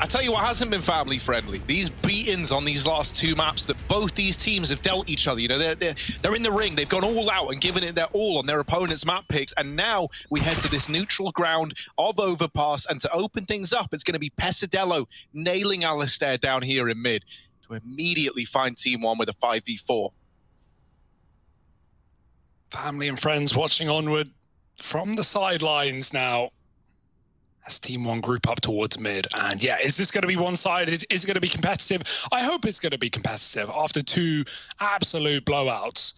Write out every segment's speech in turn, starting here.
tell you what hasn't been family friendly. These beatings on these last two maps that both these teams have dealt each other. You know, they're in the ring. They've gone all out and given it their all on their opponent's map picks. And now we head to this neutral ground of Overpass. And to open things up, it's going to be Pesadello nailing Alistair down here in mid to immediately find TeamOne with a 5v4. Family and friends watching onward from the sidelines now as TeamOne group up towards mid. And yeah, is this going to be one-sided? Is it going to be competitive? I hope it's going to be competitive after two absolute blowouts.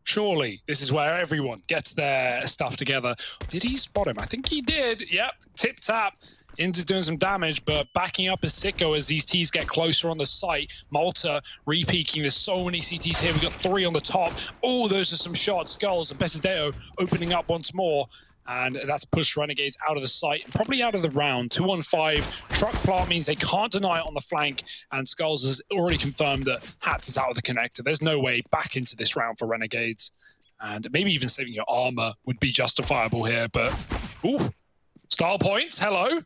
Surely this is where everyone gets their stuff together. Did he spot him? I think he did. Yep, tip-tap. Into doing some damage, but backing up is Sicko as these Ts get closer on the site. Malta re-peeking. There's so many CTs here. We've got 3 on the top. Oh, those are some shots. Skulls and Pesadeo opening up once more. And that's pushed Renegades out of the site and probably out of the round. 2-on-5. Truck plant means they can't deny it on the flank. And Skulls has already confirmed that Hats is out of the connector. There's no way back into this round for Renegades. And maybe even saving your armor would be justifiable here. But, ooh, style points. Hello.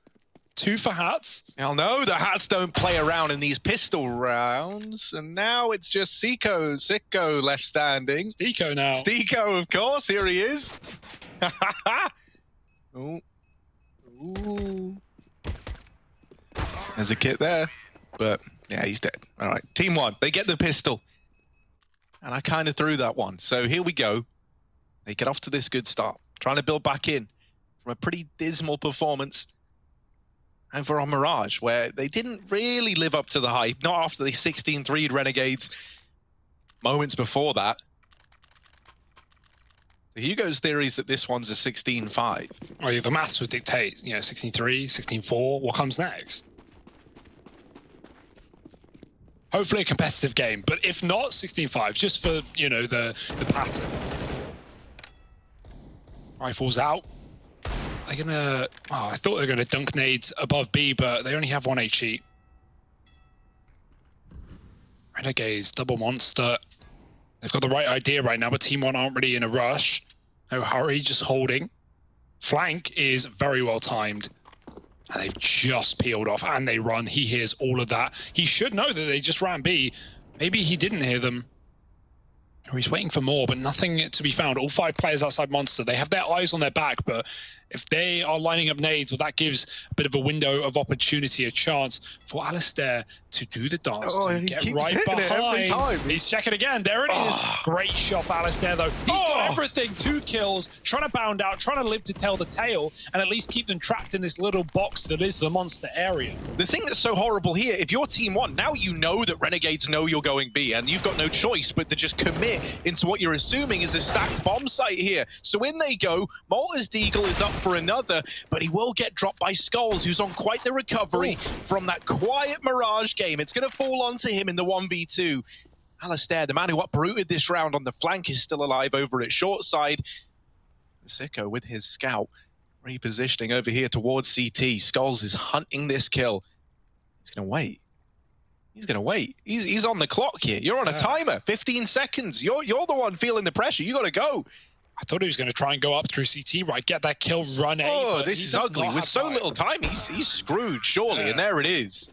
2 for Hats. Hell no, the Hats don't play around in these pistol rounds. And now it's just Sicko left standing. Steeko now. Steeko, of course, here he is. Ooh. Ooh. There's a kit there, but yeah, he's dead. All right, TeamOne, they get the pistol. And I kind of threw that one. So here we go. They get off to this good start, trying to build back in from a pretty dismal performance over on Mirage, where they didn't really live up to the hype, not after they 16-3'd Renegades moments before that. So Hugo's theory is that this one's a 16-5. Well, the maths would dictate, you know, 16-3, 16-4, what comes next? Hopefully a competitive game, but if not, 16-5, just for, you know, the pattern. Rifles out. They're gonna, oh, I thought they were gonna dunk nades above B, but they only have 1 HE. Renegades, double monster. They've got the right idea right now, but TeamOne aren't really in a rush. No hurry, just holding. Flank is very well timed. And they've just peeled off, and they run. He hears all of that. He should know that they just ran B. Maybe he didn't hear them. Or he's waiting for more, but nothing to be found. All 5 players outside Monster. They have their eyes on their back, but if they are lining up nades, well, that gives a bit of a window of opportunity, a chance for Alistair to do the dance, to get right behind. He's checking again. There it is. Great shot for Alistair, though. He's got everything. 2 kills, trying to bound out, trying to live to tell the tale, and at least keep them trapped in this little box that is the Monster area. The thing that's so horrible here, if you're TeamOne, now you know that Renegades know you're going B, and you've got no choice but to just commit into what you're assuming is a stacked bomb site here. So in they go. Malta's Deagle is up for another, but he will get dropped by Skulls, who's on quite the recovery from that quiet Mirage game. It's going to fall onto him in the 1v2. Alistair, the man who uprooted this round on the flank, is still alive over at short side. Sicko with his scout repositioning over here towards CT. Skulls is hunting this kill. He's going to wait. He's going to wait. He's on the clock here. You're on a timer. 15 seconds. You're the one feeling the pressure. You got to go. I thought he was going to try and go up through CT, right? Get that kill, run A. Oh, this is ugly. With so little time, he's screwed, surely. And there it is.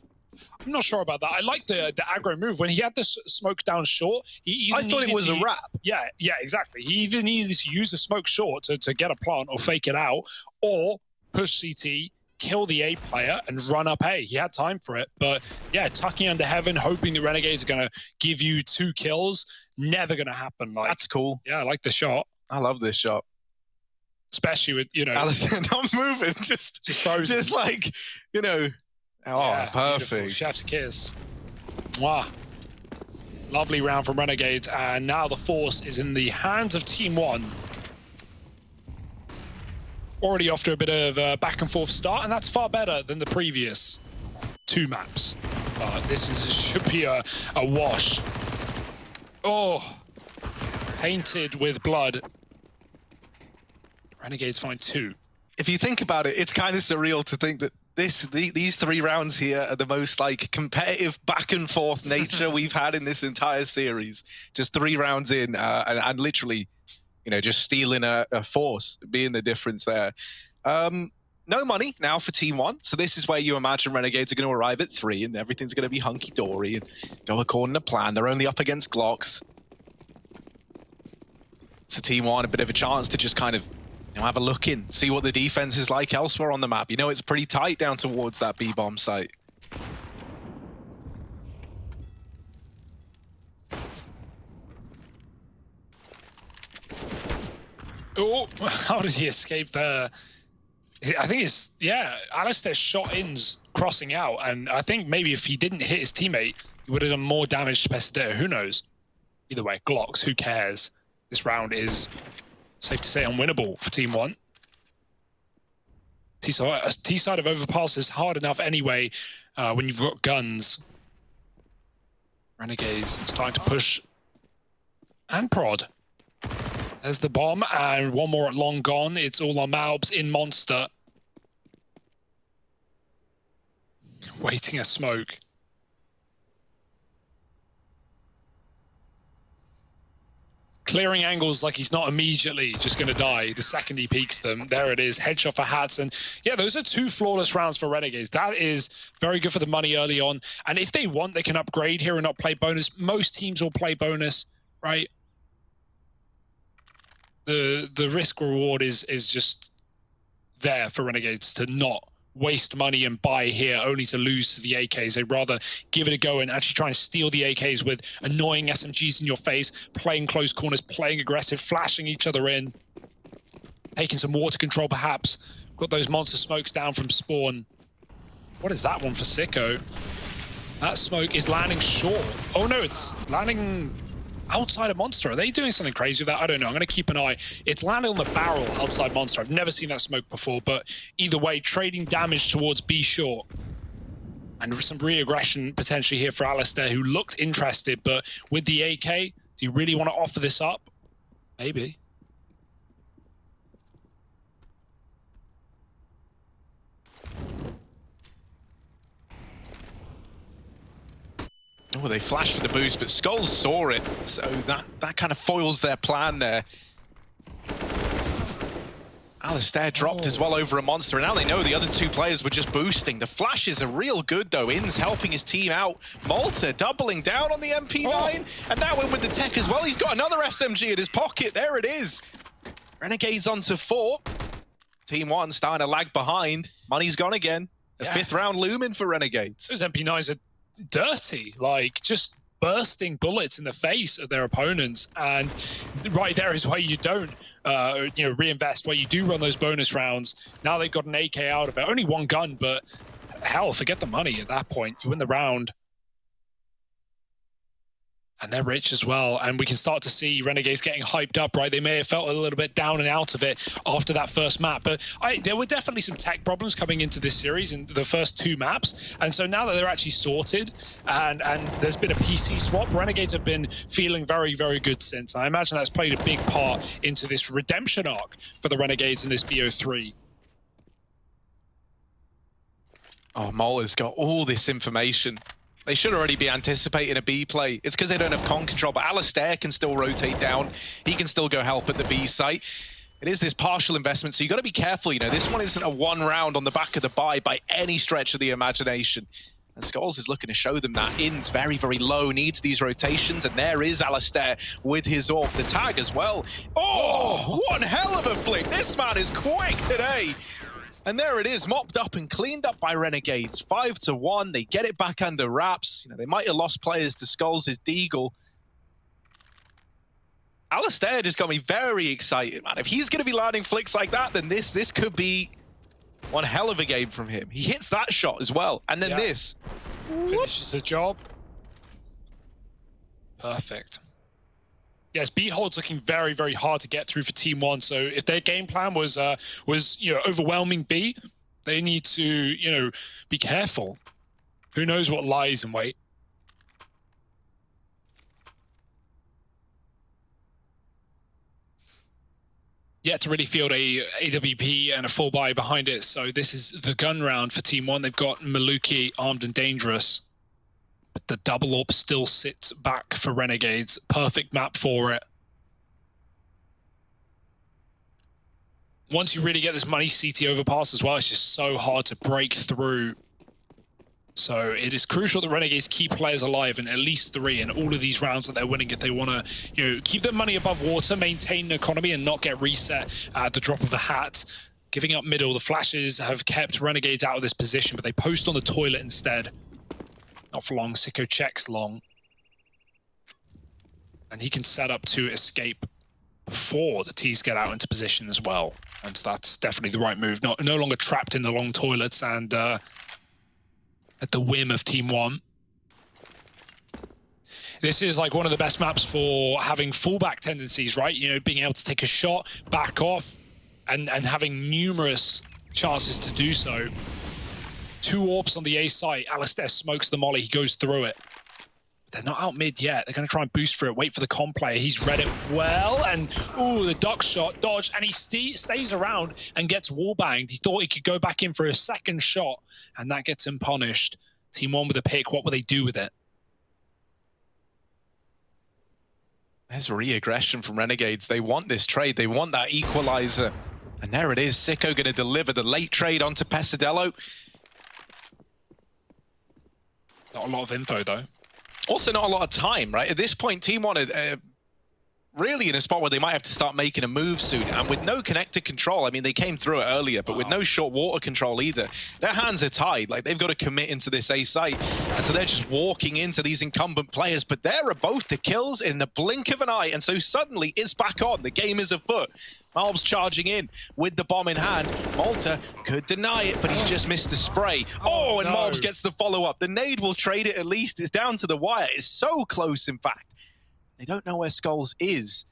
I'm not sure about that. I like the aggro move. When he had the smoke down short, I thought it was a wrap. Yeah, exactly. He either needed to use the smoke short to get a plant or fake it out, or push CT, kill the A player, and run up A. He had time for it. But yeah, tucking under heaven, hoping the Renegades are going to give you 2 kills. Never going to happen. Like, that's cool. Yeah, I like the shot. I love this shot. Especially with, you know... Alistair not moving, just like, you know... Oh, yeah, perfect. Beautiful. Chef's kiss. Mwah. Lovely round from Renegades, and now the Force is in the hands of TeamOne. Already off to a bit of a back and forth start, and that's far better than the previous 2 maps. Should be a wash. Oh, painted with blood. Renegades find 2. If you think about it, it's kind of surreal to think that these 3 rounds here are the most like competitive back and forth nature we've had in this entire series. Just 3 rounds in, and literally, you know, just stealing a Force being the difference there. no money now for TeamOne. So this is where you imagine Renegades are going to arrive at 3 and everything's going to be hunky-dory and go according to plan. They're only up against Glocks. So TeamOne a bit of a chance to just kind of have a look in, see what the defense is like elsewhere on the map. You know, it's pretty tight down towards that B-bomb site. Oh, how did he escape there? I think it's, yeah, Alistair shot in's crossing out, and I think maybe if he didn't hit his teammate, he would have done more damage to Pesadero. Who knows? Either way, Glocks, who cares? This round is, safe to say, unwinnable for TeamOne. T-side of Overpass is hard enough anyway when you've got guns. Renegades starting to push and prod. There's the bomb, and one more at long gone. It's all on Malbs in Monster. Waiting a smoke. Clearing angles like he's not immediately just going to die the second he peeks them. There it is, headshot for Hats. And yeah, those are 2 flawless rounds for Renegades. That is very good for the money early on. And if they want, they can upgrade here and not play bonus. Most teams will play bonus, right? The risk reward is just there for Renegades to not waste money and buy here only to lose to the AKs. They'd rather give it a go and actually try and steal the AKs with annoying SMGs in your face, playing close corners, playing aggressive, flashing each other in, taking some water control perhaps. Got those monster smokes down from spawn. What is that one for Sicko? That smoke is landing short. Oh no, it's landing outside of Monster. Are they doing something crazy with that? I don't know. I'm going to keep an eye. It's landing on the barrel outside Monster. I've never seen that smoke before, but either way, trading damage towards B short. And some re-aggression potentially here for Alistair, who looked interested, but with the AK, do you really want to offer this up? Maybe. Oh, they flashed for the boost, but Skulls saw it, so that kind of foils their plan there. Alistair dropped as well over a Monster, and now they know the other 2 players were just boosting. The flashes are real good, though. In's helping his team out. Malta doubling down on the MP9, and now in with the tech as well. He's got another SMG in his pocket. There it is. Renegades onto 4. TeamOne starting to lag behind. Money's gone again. A 5th round looming for Renegades. Those MP9s are dirty, like just bursting bullets in the face of their opponents, and right there is why you don't reinvest, why you do run those bonus rounds. Now they've got an AK out of it, only 1 gun, but hell, forget the money at that point. You win the round. And they're rich as well, and we can start to see Renegades getting hyped up, right? They may have felt a little bit down and out of it after that first map, but there were definitely some tech problems coming into this series in the first 2 maps, and so now that they're actually sorted and there's been a PC swap, Renegades have been feeling very, very good since. I imagine that's played a big part into this redemption arc for the Renegades in this BO3. Oh, Mola's got all this information. They should already be anticipating a B play. It's because they don't have con control, but Alistair can still rotate down. He can still go help at the B site. It is this partial investment, so you got to be careful. You know, this one isn't a 1 round on the back of the buy by any stretch of the imagination. And Skulls is looking to show them that. In's very, very low, needs these rotations, and there is Alistair with his AWP. The tag as well. Oh, one hell of a flick. This man is quick today. And there it is, mopped up and cleaned up by Renegades. 5-1, they get it back under wraps. You know, they might have lost players to Skulls' Deagle. Alistair just got me very excited, man. If he's going to be landing flicks like that, then this could be one hell of a game from him. He hits that shot as well, and then this. Finishes the job. Perfect. Yes, B-hold's looking very, very hard to get through for TeamOne. So if their game plan was overwhelming B, they need to, be careful. Who knows what lies in wait. Yet to really field a AWP and a full buy behind it. So this is the gun round for TeamOne. They've got Maluki, Armed and Dangerous. But the double AWP still sits back for Renegades. Perfect map for it. once you really get this money CT overpass as well, it's just so hard to break through. So it is crucial that Renegades keep players alive in at least 3 in all of these rounds that they're winning if they want to, keep their money above water, maintain the economy, and not get reset at the drop of a hat. Giving up middle, the flashes have kept Renegades out of this position, but they post on the toilet instead. Not for long. Sicko checks long. And he can set up to escape before the T's get out into position as well. And so that's definitely the right move. No longer trapped in the long toilets and at the whim of TeamOne. This is like one of the best maps for having fallback tendencies, right? Being able to take a shot, back off, and having numerous chances to do so. 2 AWPs on the A site. Alistair smokes the molly. He goes through it. They're not out mid yet. They're going to try and boost for it. Wait for the comp player. He's read it well. And, ooh, the duck shot, dodge. And he stays around and gets wallbanged. He thought he could go back in for a second shot. And that gets him punished. TeamOne with a pick. What will they do with it? There's re-aggression from Renegades. They want this trade. They want that equalizer. And there it is. Sicko going to deliver the late trade onto Pesadello. Not a lot of info, though. Also not a lot of time, right? At this point, TeamOne are really in a spot where they might have to start making a move soon. And with no connected control, I mean, they came through it earlier, but with no short water control either, their hands are tied. Like, they've got to commit into this A site. And so they're just walking into these incumbent players, but there are both the kills in the blink of an eye. And so suddenly it's back on. The game is afoot. Malb's charging in with the bomb in hand. Malta could deny it, but he's just missed the spray. Oh, and no. Malbs gets the follow-up. The nade will trade it at least. It's down to the wire. It's so close, in fact. They don't know where Skulls is.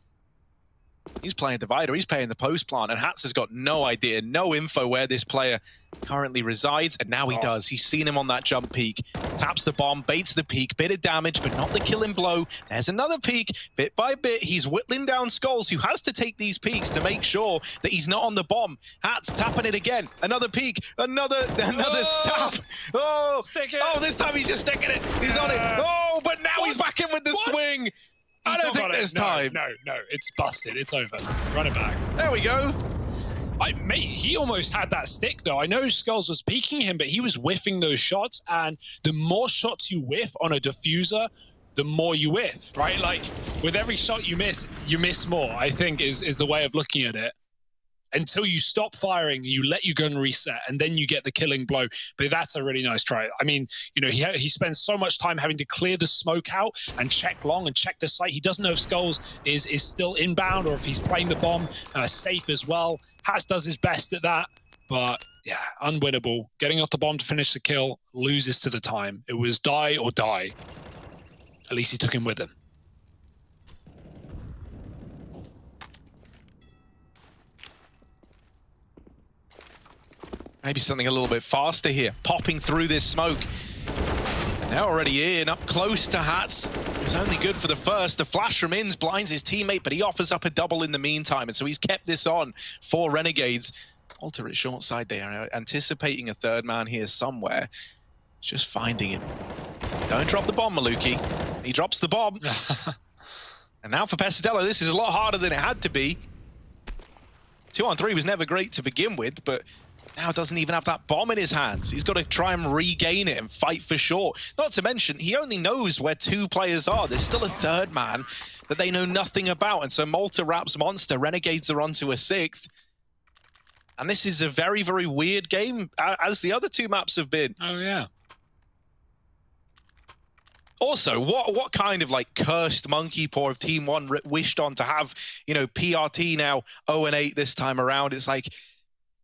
He's playing Divider. He's playing the post plant, and Hats has got no idea, no info where this player currently resides, and now he does. He's seen him on that jump peak. Taps the bomb, baits the peak, bit of damage, but not the killing blow. There's another peak, bit by bit. He's whittling down Skulls, who has to take these peaks to make sure that he's not on the bomb. Hats tapping it again. Another peak, another tap. Oh, stick it. Oh, this time he's just sticking it. He's on it. Oh, but now he's back in with the swing. I don't think there's time. No, it's busted. It's over. Run it back. There we go. Mate, he almost had that stick, though. I know Skulls was peeking him, but he was whiffing those shots, and the more shots you whiff on a diffuser, the more you whiff, right? Like, with every shot you miss more, I think is the way of looking at it. Until you stop firing, you let your gun reset, and then you get the killing blow. But that's a really nice try. I mean, he spends so much time having to clear the smoke out and check long and check the site. He doesn't know if Skulls is still inbound or if he's playing the bomb safe as well. Hats does his best at that, but yeah, unwinnable. Getting off the bomb to finish the kill, loses to the time. It was die or die. At least he took him with him. Maybe something a little bit faster here. Popping through this smoke. Now already in, up close to Hats. It was only good for the first. The flash from Inns blinds his teammate, but he offers up a double in the meantime. And so he's kept this on for Renegades. Alter at short side there, anticipating a third man here somewhere. Just finding him. Don't drop the bomb, Maluki. He drops the bomb. And now for Pesadello, this is a lot harder than it had to be. 2-on-3 was never great to begin with, but now doesn't even have that bomb in his hands. He's got to try and regain it and fight for sure. Not to mention, he only knows where 2 players are. There's still a third man that they know nothing about. And so Malta wraps Monster. Renegades are onto a 6th. And this is a very, very weird game, as the other 2 maps have been. Oh, yeah. Also, what kind of like cursed monkey paw of TeamOne wished on to have, PRT now 0-8 this time around. It's like,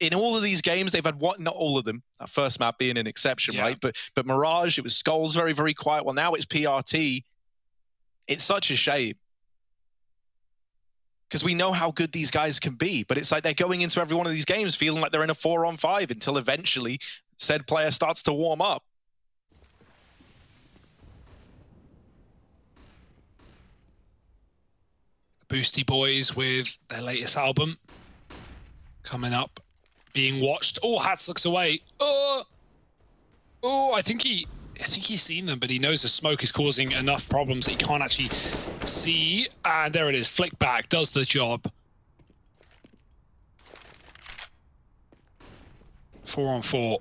in all of these games, they've had not all of them, that first map being an exception, right? But Mirage, it was Skulls very, very quiet. Well, now it's PRT. It's such a shame. Because we know how good these guys can be, but it's like they're going into every one of these games feeling like they're in a 4-on-5 until eventually said player starts to warm up. Boosty Boys with their latest album coming up. Being watched. Oh, Hats looks away. Oh, I think he's seen them, but he knows the smoke is causing enough problems that he can't actually see. And there it is. Flick back, does the job. 4-on-4.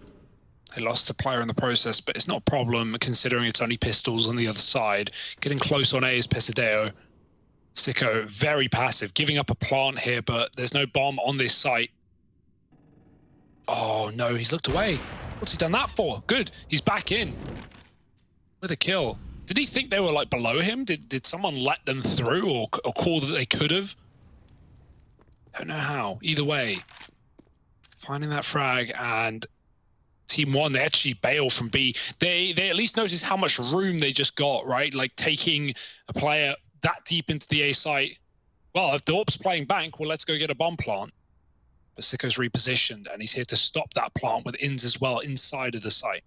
They lost a player in the process, but it's not a problem considering it's only pistols on the other side. Getting close on A is Pesadeo. Sicko, very passive, giving up a plant here, but there's no bomb on this site. Oh no, he's looked away. What's he done that for? Good, he's back in with a kill. Did he think they were like below him? Did someone let them through or call that they could have? Don't know how. Either way, finding that frag, and TeamOne, they actually bail from B. They at least notice how much room they just got, right? Like taking a player that deep into the A site. Well, if the AWP's playing bank, well, let's go get a bomb plant. But Sicko's repositioned, and he's here to stop that plant with ins as well inside of the site.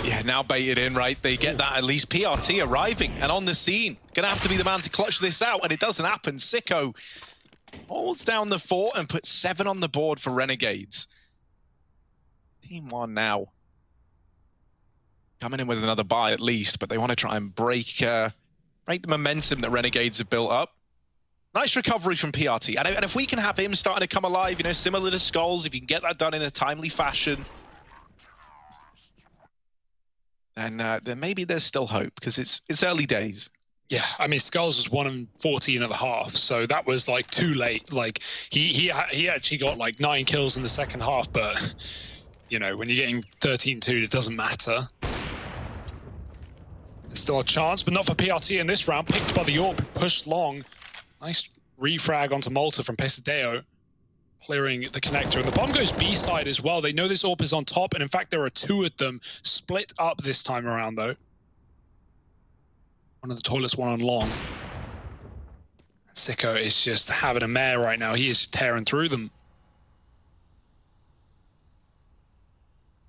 Yeah, now baited in, right? They get that at least. PRT arriving and on the scene. Gonna have to be the man to clutch this out, and it doesn't happen. Sicko holds down the fort and puts 7 on the board for Renegades. TeamOne now coming in with another buy at least, but they want to try and break the momentum that Renegades have built up. Nice recovery from PRT. And if we can have him starting to come alive, you know, similar to Skulls, if you can get that done in a timely fashion, then maybe there's still hope, because it's early days. Yeah, I mean, Skulls was 1 in 14 at the half, so that was like too late. Like he actually got like 9 kills in the second half, but you know, when you're getting 13-2, it doesn't matter. There's still a chance, but not for PRT in this round. Picked by the AWP, pushed long. Nice refrag onto Malta from Pesadeo, clearing the connector. And the bomb goes B side as well. They know this AWP is on top, and in fact, there are 2 of them split up this time around, though. One of the toilets, one on long. And Sicko is just having a mare right now. He is tearing through them.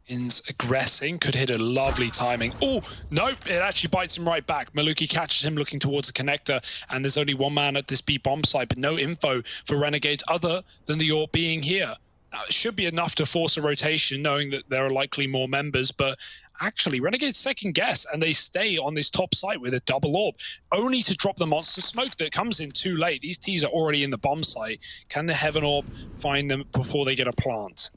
Ins aggressing, could hit a lovely timing. Oh, nope, it actually bites him right back. Maluki catches him looking towards the connector, and there's only 1 man at this B bomb site, but no info for Renegades other than the AWP being here. Now, it should be enough to force a rotation, knowing that there are likely more members, but actually, Renegades second guess, and they stay on this top site with a double AWP, only to drop the monster smoke that comes in too late. These T's are already in the bomb site. Can the Heaven AWP find them before they get a plant?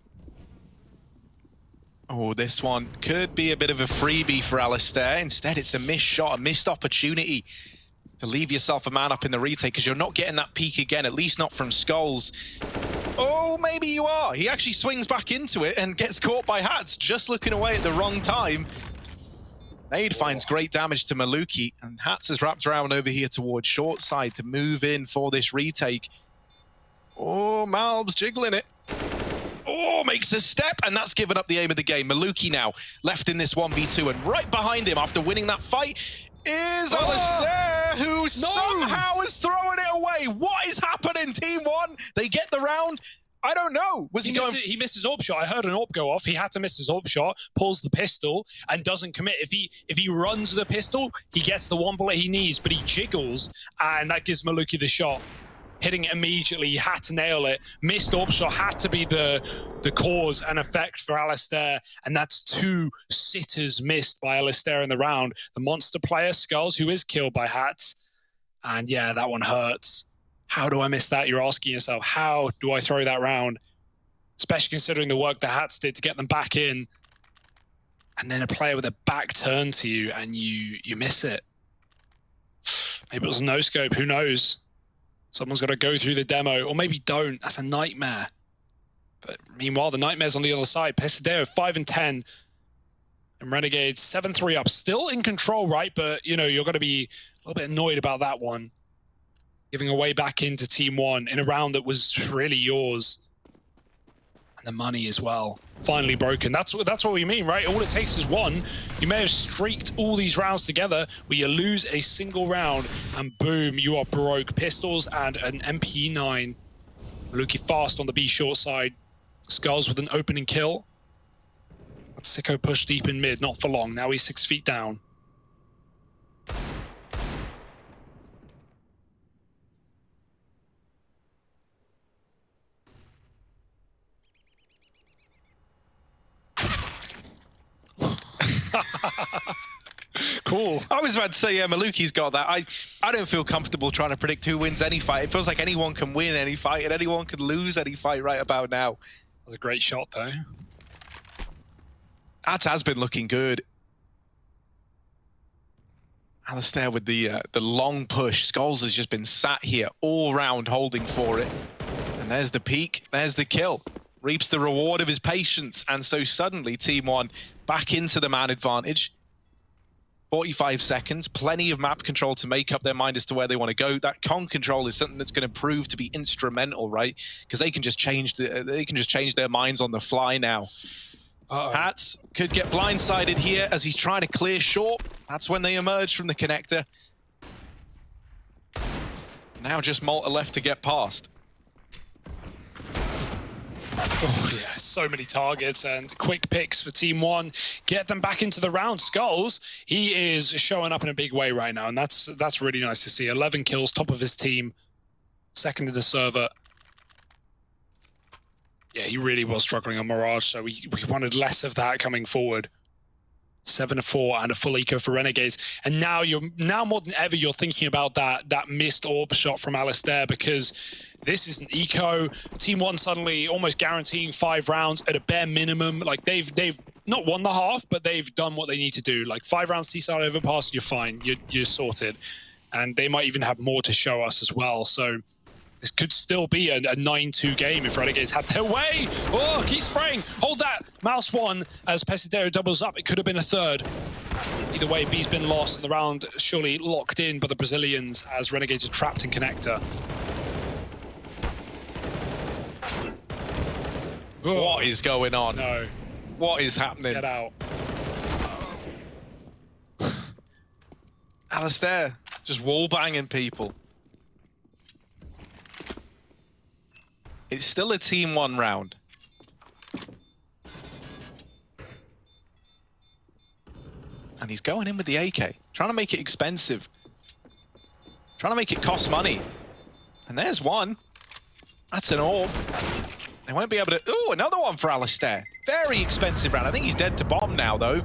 Oh, this one could be a bit of a freebie for Alistair. Instead, it's a missed shot, a missed opportunity to leave yourself a man up in the retake, because you're not getting that peak again, at least not from Skulls. Oh, maybe you are. He actually swings back into it and gets caught by Hats, just looking away at the wrong time. Nade finds great damage to Maluki, and Hats has wrapped around over here towards short side to move in for this retake. Oh, Malb's jiggling it. Oh, makes a step, and that's given up the aim of the game. Maluki now left in this 1v2, and right behind him after winning that fight is Alistair, who somehow is throwing it away. What is happening, TeamOne? They get the round. I don't know. Was he going? He missed his AWP shot. I heard an AWP go off. He had to miss his AWP shot, pulls the pistol, and doesn't commit. If he runs the pistol, he gets the 1 bullet he needs, but he jiggles, and that gives Maluki the shot. Hitting it immediately, he had to nail it. Missed AWP shot had to be the cause and effect for Alistair, and that's 2 sitters missed by Alistair in the round. The monster player, Skulls, who is killed by Hats, and yeah, that one hurts. How do I miss that? You're asking yourself, how do I throw that round? Especially considering the work the Hats did to get them back in, and then a player with a back turn to you, and you miss it. Maybe it was a no-scope, who knows? Someone's got to go through the demo, or maybe don't. That's a nightmare. But meanwhile, the nightmare's on the other side. Pesadeo 5 and 10, and Renegades 7-3 up. Still in control, right? But you know, you're going to be a little bit annoyed about that one. Giving away back into TeamOne in a round that was really yours. And the money as well. Finally broken. That's what we mean, right? All it takes is 1. You may have streaked all these rounds together where you lose a single round, and boom, you are broke. Pistols and an MP9. Maluki fast on the B short side. Skulls with an opening kill. But Sicko pushed deep in mid, not for long. Now he's 6 feet down. cool. I was about to say, yeah, Maluki's got that. I don't feel comfortable trying to predict who wins any fight. It feels like anyone can win any fight and anyone can lose any fight right about now. That was a great shot, though. That has been looking good. Alistair with the long push. Skulls has just been sat here all round holding for it. And there's the peak, there's the kill. Reaps the reward of his patience. And so suddenly TeamOne back into the man advantage. 45 seconds, plenty of map control to make up their mind as to where they want to go. That con control is something that's going to prove to be instrumental, right? Because they can just change their minds on the fly now. Hats could get blindsided here as he's trying to clear short. That's when they emerge from the connector. Now just Malta left to get past. Oh yeah, so many targets and quick picks for TeamOne. Get them back into the round. Skulls, he is showing up in a big way right now, and that's really nice to see. 11 kills, top of his team, second in the server. Yeah, he really was struggling on Mirage, so we wanted less of that coming forward. 7-4 and a full eco for Renegades. And now more than ever, you're thinking about that missed orb shot from Alistair, because this is an eco. TeamOne suddenly almost guaranteeing 5 rounds at a bare minimum. Like they've not won the half, but they've done what they need to do. Like 5 rounds T-side overpass, you're fine. You're sorted. And they might even have more to show us as well. So this could still be a 9-2 game if Renegades had their way. Oh, keep spraying. Hold that. Mouse one as Pesidero doubles up. It could have been a third. Either way, B's been lost and the round surely locked in by the Brazilians as Renegades are trapped in connector. What is going on? No. What is happening? Get out. Alistair, just wall banging people. It's still a TeamOne round. And he's going in with the AK, trying to make it expensive. Trying to make it cost money. And there's one. That's an orb. They won't be able to... Ooh, another one for Alistair. Very expensive round. I think he's dead to bomb now, though.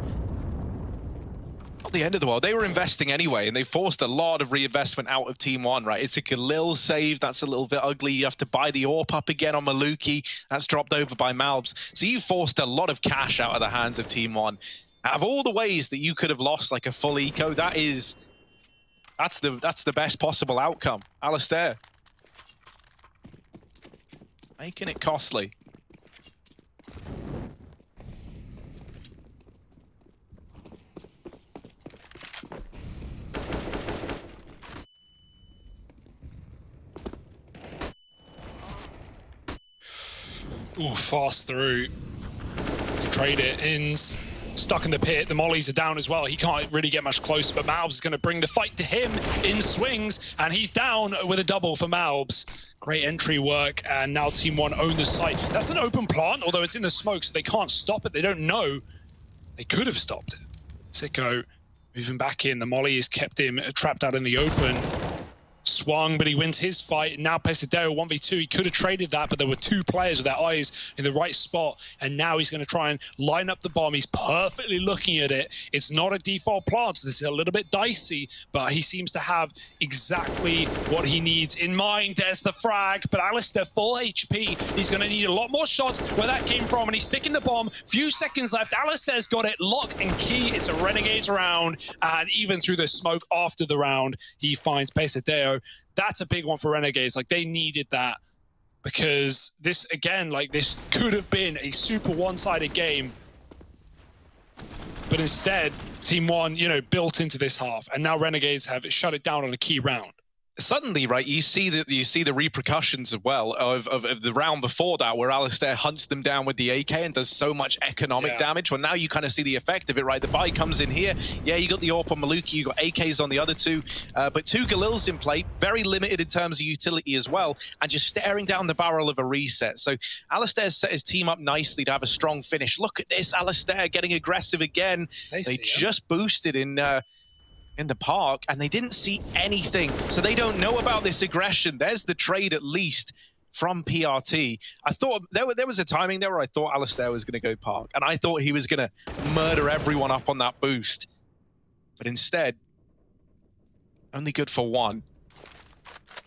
Not the end of the world. They were investing anyway, and they forced a lot of reinvestment out of TeamOne, right? It's a Khalil save. That's a little bit ugly. You have to buy the AWP up again on Maluki. That's dropped over by Malbs. So you forced a lot of cash out of the hands of TeamOne. Out of all the ways that you could have lost like a full eco, that's the best possible outcome. Alistair. Making it costly. Ooh, fast through. Trade it. Ins. Stuck in the pit. The mollies are down as well. He can't really get much closer, but Malbs is going to bring the fight to him in swings, and he's down with a double for Malbs. Great entry work, and now TeamOne own the site. That's an open plant, although it's in the smoke, so they can't stop it. They don't know. They could have stopped it. Sicko moving back in. The molly is kept him trapped out in the open. Swung, but he wins his fight. Now Pesidero 1v2. He could have traded that, but there were 2 players with their eyes in the right spot. And now he's going to try and line up the bomb. He's perfectly looking at it. It's not a default plant, so this is a little bit dicey, but he seems to have exactly what he needs in mind. There's the frag, but Alistair full HP. He's going to need a lot more shots where that came from, and he's sticking the bomb. Few seconds left. Alistair's got it. Lock and key. It's a Renegades round, and even through the smoke after the round, he finds Pesidero. That's a big one for Renegades. Like, they needed that, because this, again, like, this could have been a super one-sided game, but instead TeamOne, you know, built into this half, and now Renegades have shut it down on a key round. Suddenly, right, you see the repercussions as well of the round before that, where Alistair hunts them down with the AK and does so much economic damage. Well, now you kind of see the effect of it, right? The buy comes in here. Yeah, you got the AWP on Maluki, you got AKs on the other 2, but 2 Galils in play, very limited in terms of utility as well, and just staring down the barrel of a reset. So Alistair's set his team up nicely to have a strong finish. Look at this, Alistair getting aggressive again. They just boosted in the park, and they didn't see anything, so they don't know about this aggression. There's the trade, at least, from PRT. I thought there was a timing there where I thought Alistair was going to go park, and I thought he was going to murder everyone up on that boost. but instead, only good for one.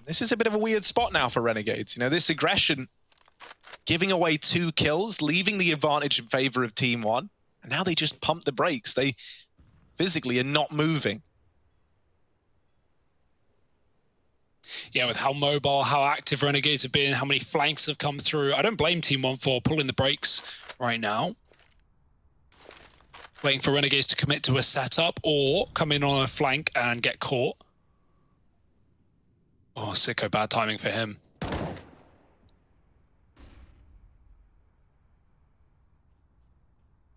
This is a bit of a weird spot now for Renegades. You know, this aggression, giving away 2 kills, leaving the advantage in favor of TeamOne, and now they just pump the brakes. They physically are not moving. Yeah, with how mobile, how active Renegades have been, how many flanks have come through. I don't blame TeamOne for pulling the brakes right now. Waiting for Renegades to commit to a setup or come in on a flank and get caught. Oh, sicko, bad timing for him.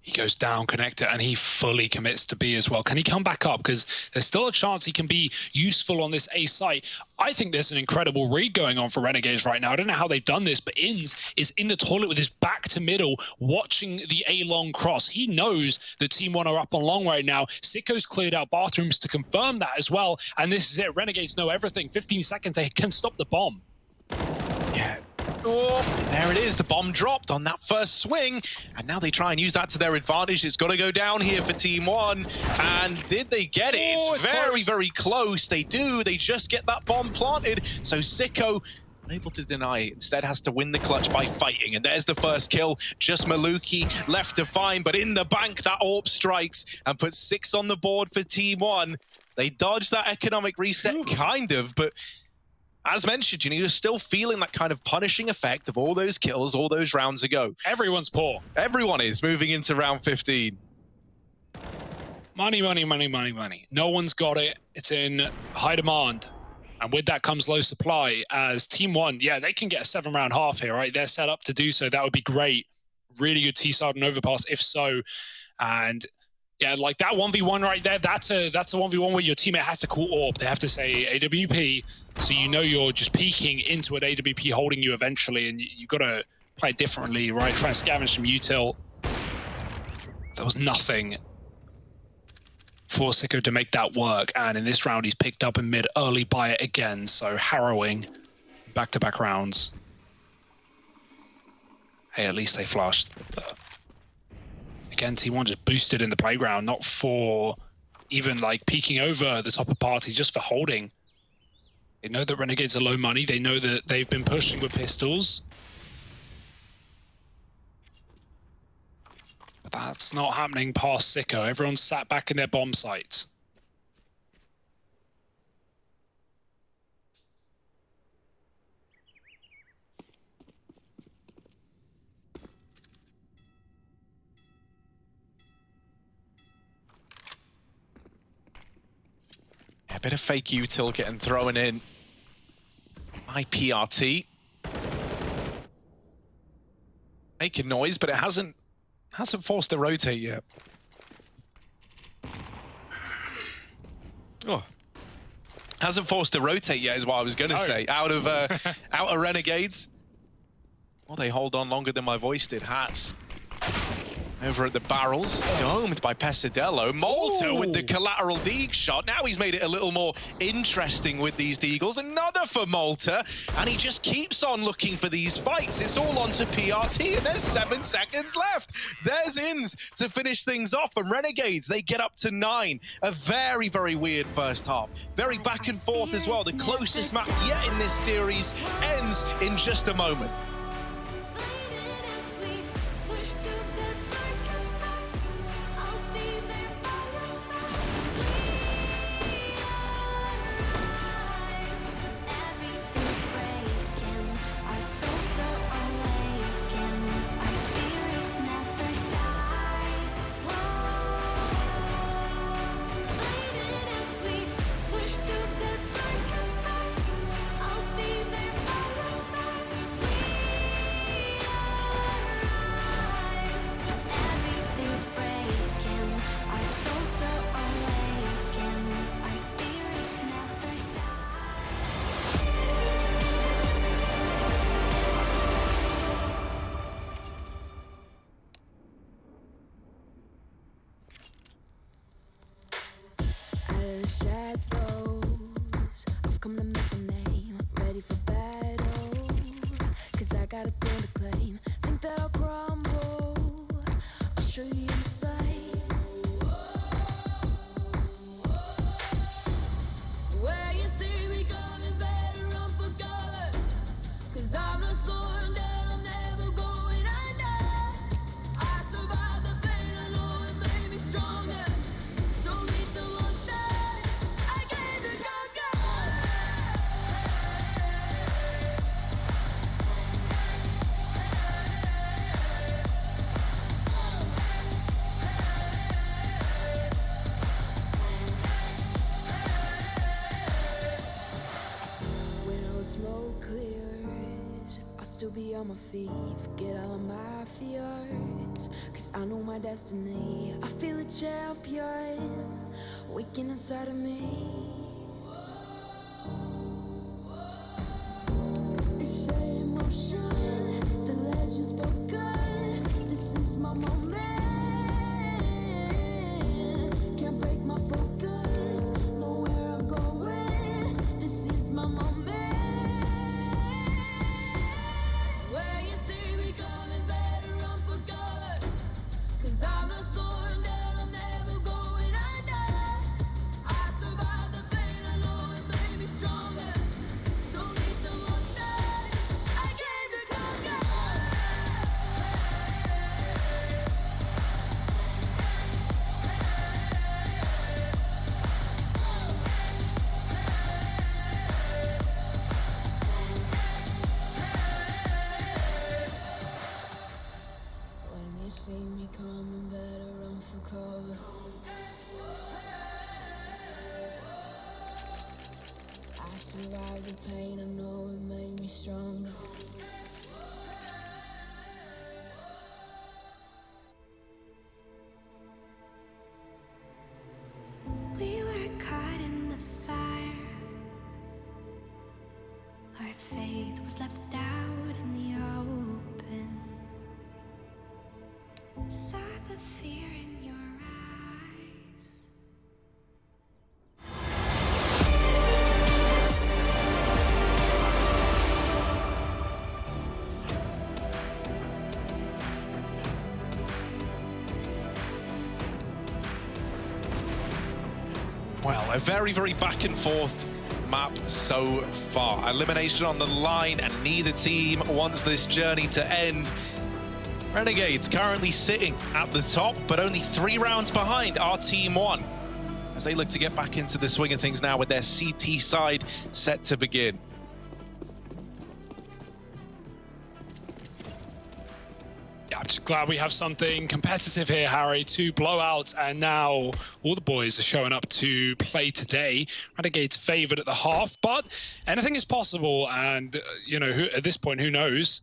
He goes down connector and he fully commits to B as well. Can he come back up? Because there's still a chance he can be useful on this A site. I think there's an incredible read going on for Renegades right now. I don't know how they've done this, but Inns is in the toilet with his back to middle, watching the A long cross. He knows the TeamOne are up on long right now. Sicko's cleared out bathrooms to confirm that as well. And this is it. Renegades know everything. 15 seconds, they can stop the bomb. Yeah. Oh, there it is. The bomb dropped on that first swing, and now they try and use that to their advantage. It's got to go down here for TeamOne. And did they get it? It's very, close. Very close. They do. They just get that bomb planted. So Sicko, unable to deny it, instead has to win the clutch by fighting. And there's the first kill. Just Maluki left to find, but in the bank, that AWP strikes and puts 6 on the board for TeamOne. They dodged that economic reset, kind of, but as mentioned, you know, you're still feeling that kind of punishing effect of all those kills, all those rounds ago. Everyone's poor. Everyone is moving into round 15. Money, money, money, money, money. No one's got it. It's in high demand. And with that comes low supply as TeamOne, yeah, they can get a 7-round half here, right? They're set up to do so. That would be great. Really good T-side and Overpass, if so. And yeah, like that 1v1 right there, that's a 1v1 where your teammate has to call AWP. They have to say AWP, so you know you're just peeking into an AWP holding you eventually, and you've got to play it differently, right? Try and scavenge some util. There was nothing for Sicko to make that work, and in this round he's picked up in mid early by it again, so harrowing back-to-back rounds. Hey, at least they flushed. But again, TeamOne just boosted in the playground, not for even like peeking over the top of party, just for holding. They know that Renegades are low money. They know that they've been pushing with pistols. But that's not happening past Sicko. Everyone's sat back in their bomb sites. A bit of fake util getting thrown in. IPRT. Making noise, but it hasn't forced to rotate yet. Oh. Hasn't forced to rotate yet is what I was going to say. Out of Renegades. Well, they hold on longer than my voice did. Hats. Over at the barrels, domed by Pesadello. Malta with the collateral deeg shot. Now he's made it a little more interesting with these deagles. Another for Malta, and he just keeps on looking for these fights. It's all onto PRT, and there's 7 seconds left. There's Inns to finish things off, and Renegades, they get up to 9. A very, very weird first half. Very back and forth as well. The closest map yet in this series ends in just a moment. Shadows, I've come to make a name, ready for battle, cause I got a thing to claim. Think that I'll crumble, I'll show you a mistake. on my feet, forget all of my fears. Cause I know my destiny, I feel a champion waking inside of me. It's emotion, the legend's spoken. This is my moment. Can't break my focus, know where I'm going. This is my moment. Where you see me coming, better run for cover. Cause I'm not slowing down, I'm never going under. I survived the pain, I know it made me stronger. So meet the monster, I came to conquer. When you see me coming, better run for cover. I survived the pain, I know it made me stronger. We were caught in the fire. Our faith was left out in the open. Saw the fear in your eyes. Well, a very, very back and forth map so far. Elimination on the line, and neither team wants this journey to end. Renegades currently sitting at the top, but only 3 rounds behind our TeamOne, as they look to get back into the swing of things now with their CT side set to begin. Yeah, I'm just glad we have something competitive here, Harry. 2 blowouts, and now all the boys are showing up to play today. Renegades favored at the half, but anything is possible, and you know, at this point, who knows?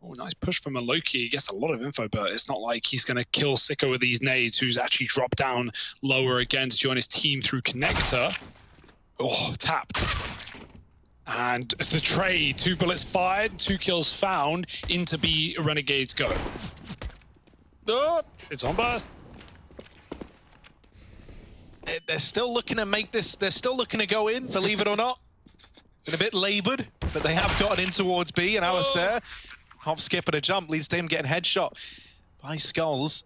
Oh, nice push from Maloki. He gets a lot of info, but it's not like he's going to kill Sicko with these nades, who's actually dropped down lower again to join his team through Connector. Oh, tapped. And the trade, 2 bullets fired, 2 kills found, into B, Renegades go. Oh, it's on burst. They're still looking to make this, they're still looking to go in, believe it or not. Been a bit laboured, but they have gotten in towards B, and Alistair, hop, skip, and a jump leads to him getting headshot by Skulls.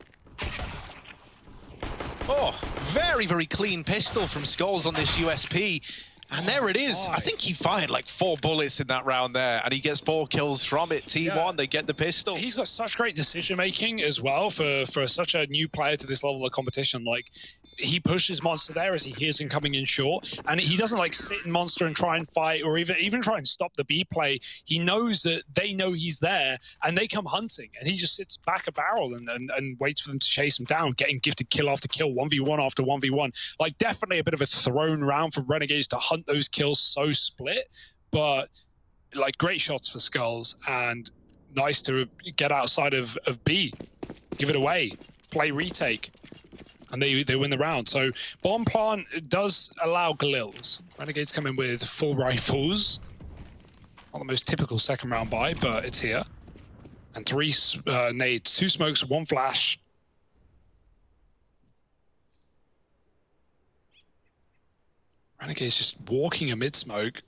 Oh, very, very clean pistol from Skulls on this USP. And there it is. I think he fired like 4 bullets in that round there, and he gets 4 kills from it. TeamOne, they get the pistol. He's got such great decision-making as well for such a new player to this level of competition. Like, he pushes Monster there as he hears him coming in short, and he doesn't like sit in Monster and try and fight, or even try and stop the B play. He knows that they know he's there, and they come hunting, and he just sits back a barrel and waits for them to chase him down, getting gifted kill after kill, 1v1 after 1v1. Like, definitely a bit of a thrown round for Renegades to hunt those kills so split, but like, great shots for Skulls, and nice to get outside of B, give it away, play retake. And they win the round. So bomb plant does allow Galils. Renegades come in with 4 rifles. Not the most typical second round buy, but it's here. And 3 nades, 2 smokes, 1 flash. Renegades just walking amid smoke.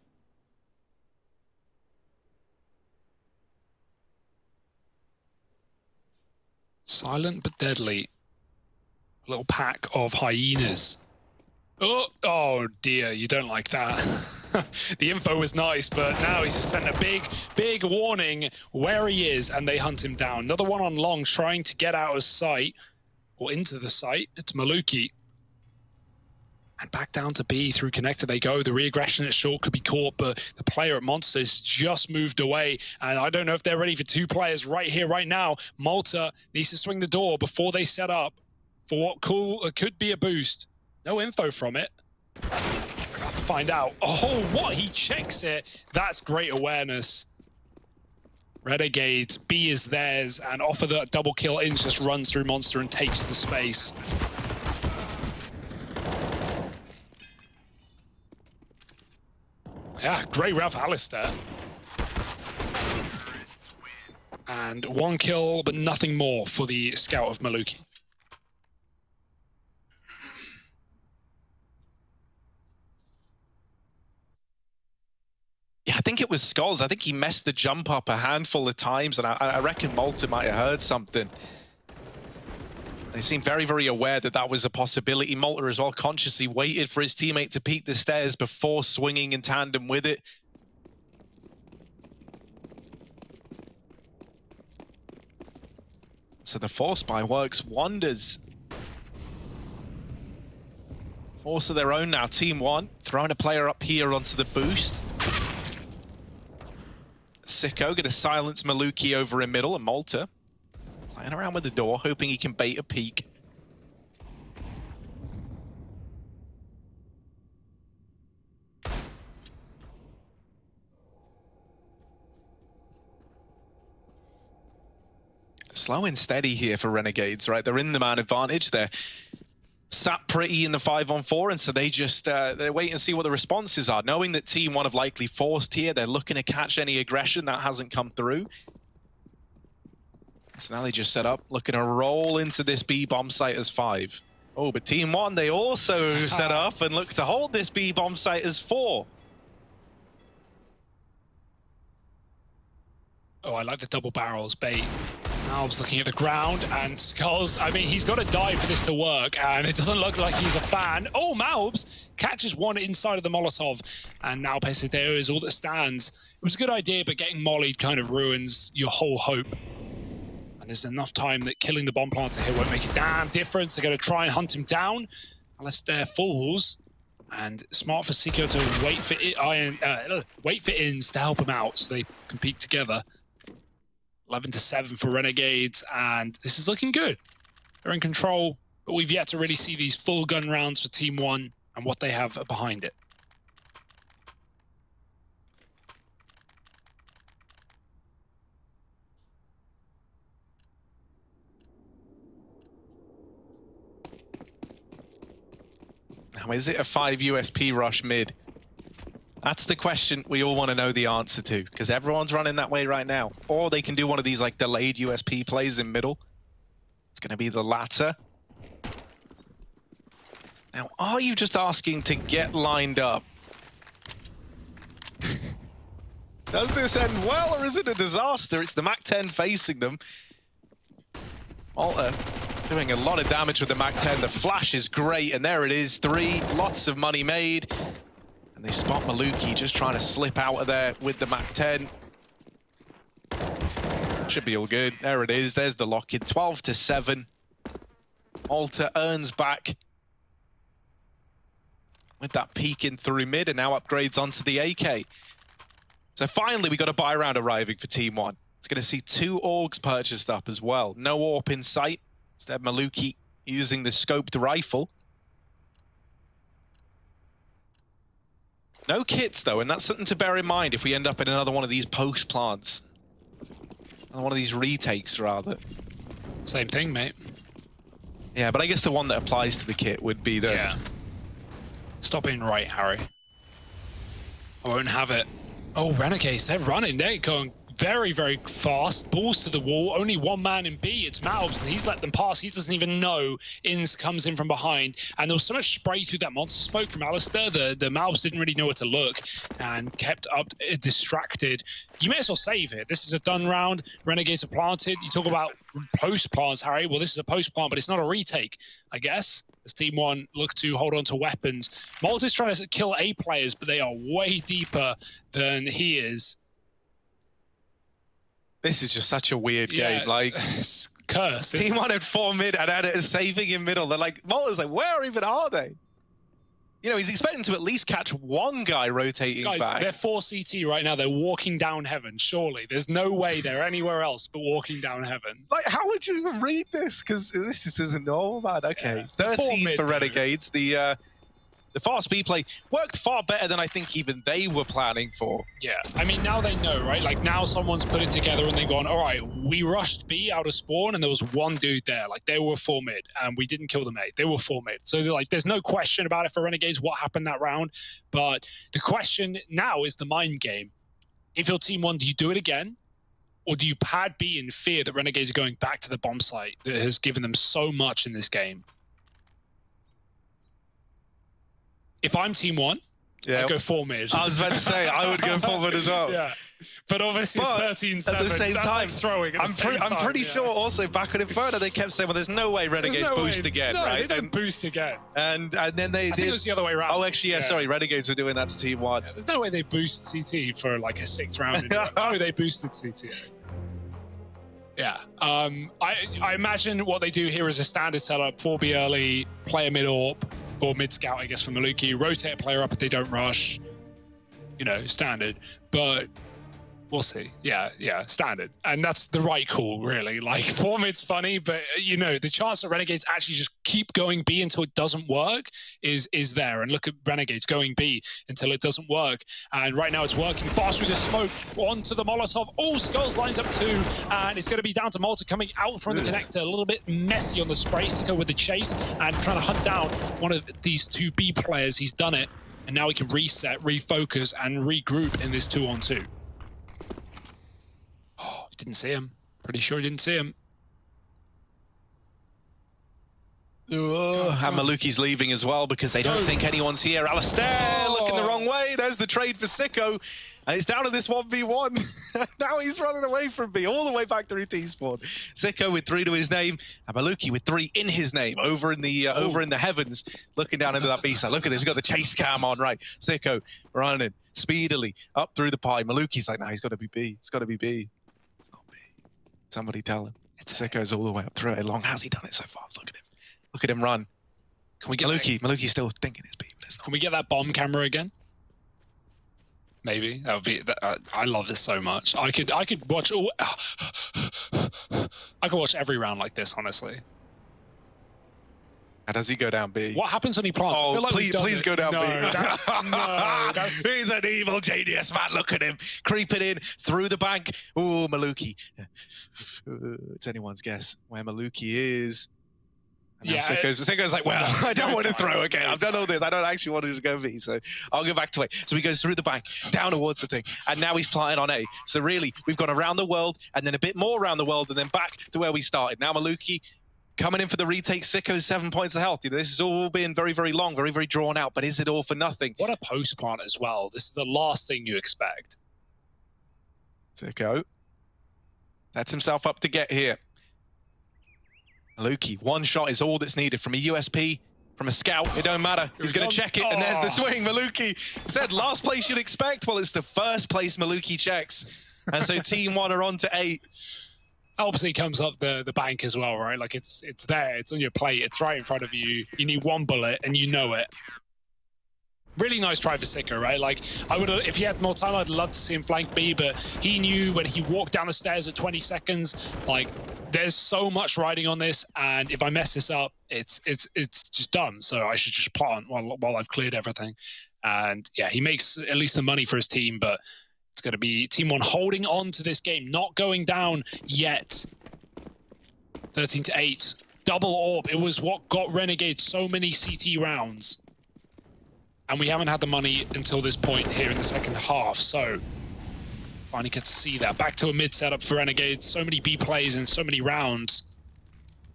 Silent but deadly. Little pack of hyenas. Oh dear, you don't like that. The info was nice, but now he's just sent a big warning where he is, and they hunt him down. Another one on long, trying to get out of sight, or into the site. It's Maluki. And back down to B, through Connector they go. The re-aggression at short could be caught, but the player at Monsters just moved away. And I don't know if they're ready for 2 players right here, right now. Malta needs to swing the door before they set up for what could be a boost. No info from it. We're about to find out. Oh, what? He checks it. That's great awareness. Renegades, B is theirs, and off of the double kill, Inns just runs through Monster and takes the space. Yeah, great round for Alistair. And 1 kill, but nothing more for the scout of Maluki. Yeah, I think it was Skulls. I think he messed the jump up a handful of times, and I reckon Malta might have heard something. They seemed very, very aware that that was a possibility. Malta as well consciously waited for his teammate to peek the stairs before swinging in tandem with it. So the force buy works wonders. Force of their own now, TeamOne, throwing a player up here onto the boost. Sicko gonna silence Maluki over in middle, and Malta playing around with the door, hoping he can bait a peek. Slow and steady here for Renegades, right? They're in the man advantage. They're sat pretty in the 5-on-4, and so they just they wait and see what the responses are. Knowing that TeamOne have likely forced here, they're looking to catch any aggression that hasn't come through. So now they just set up, looking to roll into this B bomb site as 5. Oh, but TeamOne, they also set up and look to hold this B bomb site as 4. Oh, I like the double barrels bait. Malb's looking at the ground, and Skulls, I mean, he's got to die for this to work, and it doesn't look like he's a fan. Oh, Malbs catches one inside of the Molotov, and now Pesideo is all that stands. It was a good idea, but getting mollied kind of ruins your whole hope. And there's enough time that killing the bomb planter here won't make a damn difference. They're going to try and hunt him down. Alistair falls, and smart for Sicko to wait for Inns to help him out so they compete together. 11-7 for Renegades, and this is looking good. They're in control, but we've yet to really see these full gun rounds for TeamOne and what they have behind it. Now, is it a 5 USP rush mid? That's the question we all want to know the answer to, because everyone's running that way right now. Or they can do one of these like delayed USP plays in middle. It's going to be the latter. Now, are you just asking to get lined up? Does this end well, or is it a disaster? It's the MAC-10 facing them. Malta doing a lot of damage with the MAC-10. The flash is great, and there it is. 3, lots of money made. And they spot Maluki just trying to slip out of there with the MAC-10. Should be all good. There it is. There's the lock-in. 12-7. Malta earns back with that peeking through mid, and now upgrades onto the AK. So finally, we got a buy round arriving for TeamOne. It's going to see 2 AUGs purchased up as well. No AWP in sight. Instead, Maluki using the scoped rifle. No kits, though, and that's something to bear in mind if we end up in another one of these post plants. Another one of these retakes, rather. Same thing, mate. Yeah, but I guess the one that applies to the kit would be the... Yeah. Stop being right, Harry. I won't have it. Oh, Renegades, they're running. They're going very, very fast. Balls to the wall. Only one man in B. It's Malbs, and he's let them pass. He doesn't even know Inns comes in from behind. And there was so much spray through that monster smoke from Alistair. The Malbs didn't really know where to look and kept up distracted. You may as well save it. This is a done round. Renegades are planted. You talk about post plants, Harry. Well, this is a post plant, but it's not a retake, I guess. As TeamOne look to hold on to weapons. Malta's trying to kill A players, but they are way deeper than he is. This is just such a weird game. Like, it's cursed. TeamOne had 4 mid and had it saving in middle. They're like, Malta's like, where even are they? You know, he's expecting to at least catch one guy rotating back. Guys, they're 4 CT right now. They're walking down heaven, surely. There's no way they're anywhere else but walking down heaven. Like, how would you even read this? Because this just isn't normal, man. Okay, yeah. 13 for Renegades. The the fast B play worked far better than I think even they were planning for. Yeah, I mean, now they know, right? Like, now someone's put it together and they've gone, all right, we rushed B out of spawn and there was one dude there. Like, they were 4 mid and we didn't kill them A. They were 4 mid. So, like, there's no question about it for Renegades, what happened that round. But the question now is the mind game. If you're Team One, do you do it again? Or do you pad B in fear that Renegades are going back to the bomb site that has given them so much in this game? If I'm Team One, I'd go 4 mid. I was about to say, I would go forward as well. Yeah, but obviously it's 13-7. At the same That's time, like throwing. I'm pretty sure also back on Inferno they kept saying, well, there's no way Renegades boost again, no, right? They don't boost again. And then they I did. think it was the other way around. Oh, actually, yeah, sorry, Renegades were doing that to Team One. Yeah, there's no way they boost CT for like a 6th round. No, they boosted CT. Yeah, I imagine what they do here is a standard setup: 4B early, play a mid AWP or mid scout, I guess, from Maluki. Rotate a player up if they don't rush. You know, standard. But we'll see. Yeah, standard. And that's the right call, really. Like, 4 mid's funny, but, you know, the chance that Renegades actually just keep going B until it doesn't work is there. And look at Renegades going B until it doesn't work. And right now it's working fast through the smoke onto the Molotov. Oh, Skulls lines up 2. And it's going to be down to Malta coming out from the connector. A little bit messy on the spray. Sicko with the chase and trying to hunt down one of these 2 B players. He's done it. And now he can reset, refocus, and regroup in this 2-on-2. Oh, didn't see him. Pretty sure he didn't see him. Oh, and Maluki's leaving as well because they don't think anyone's here. Alistair looking the wrong way. There's the trade for Sicko. And it's down to this 1v1. Now he's running away from B, all the way back through T-Spawn. Sicko with 3 to his name, and Maluki with 3 in his name, over in the heavens, looking down into that B side. Look at this, we've got the chase cam on, right? Sicko running speedily up through the pie. Maluki's like, nah, he's got to be B. It's got to be B. It's not B. Somebody tell him. Sicko's all the way up through it. Long, how's he done it so fast? Look at him. Look at him run. Can we get Maluki's still thinking it's B, but it's not. Can we get that bomb camera again? Maybe that would be. I love this so much. I could watch all. I could watch every round like this, honestly. How does he go down B? What happens when he plants? Oh, I feel like please go down B. That's He's an evil genius, man. Look at him creeping in through the bank. Oh, Maluki. It's anyone's guess where Maluki is. Yeah, Sicko's like, well, I don't want to throw again. I've done all this. I don't actually want to go B, so I'll go back to A. So he goes through the bank, down towards the thing, and now he's planting on A. So really, we've gone around the world, and then a bit more around the world, and then back to where we started. Now Maluki coming in for the retake. Sicko's 7 points of health. You know, this has all been very, very long, very, very drawn out, but is it all for nothing? What a post plant as well. This is the last thing you expect. Sicko sets himself up to get here. Maluki, 1 shot is all that's needed from a USP, from a scout. It don't matter. He's going to check it, and there's the swing. Maluki said last place you'd expect. Well, it's the first place Maluki checks. And so Team One are on to 8. Obviously, comes up the bank as well, right? Like, it's there. It's on your plate. It's right in front of you. You need 1 bullet, and you know it. Really nice try for Sicko, right? Like, I would, if he had more time, I'd love to see him flank B, but he knew when he walked down the stairs at 20 seconds, like, there's so much riding on this, and if I mess this up, it's just done. So I should just plant while I've cleared everything. And yeah, he makes at least the money for his team, but it's going to be Team One holding on to this game, not going down yet. 13-8, double AWP. It was what got Renegades so many CT rounds. And we haven't had the money until this point here in the second half, so finally get to see that. Back to a mid setup for Renegades. So many B plays and so many rounds.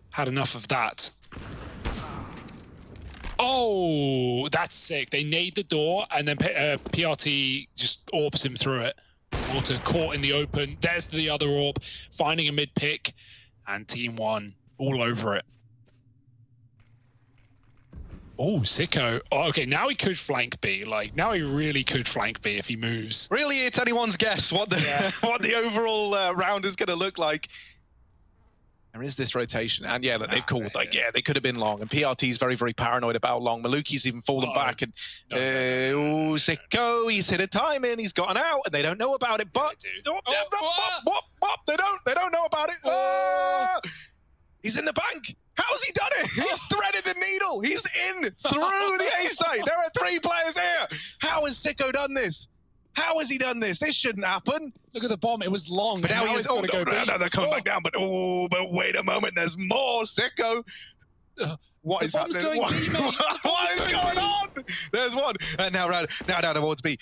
Had enough of that. Oh, that's sick. They nade the door, and then PRT just AWPs him through it. Water caught in the open. There's the other AWP, finding a mid pick, and Team One all over it. Oh, Sicko. Oh, okay, now he could flank B. Like, now he really could flank B if he moves. Really, it's anyone's guess what the what the overall round is going to look like. There is this rotation, and yeah, that they've called, like, yeah, they could have been long, and PRT's very, very paranoid about long. Maluki's even fallen back, and oh, Sicko, he's hit a time in, he's gotten out, and they don't know about it, but they don't know about it. He's in the bank. How's he done it? He's threaded the needle. He's in through the A site. There are 3 players here. How has Sicko done this? How has he done this? This shouldn't happen. Look at the bomb. It was long. But now he's going to go no, they're coming back down. But wait a moment. There's more. Sicko. What is happening? What is going on? There's one. And now down towards B.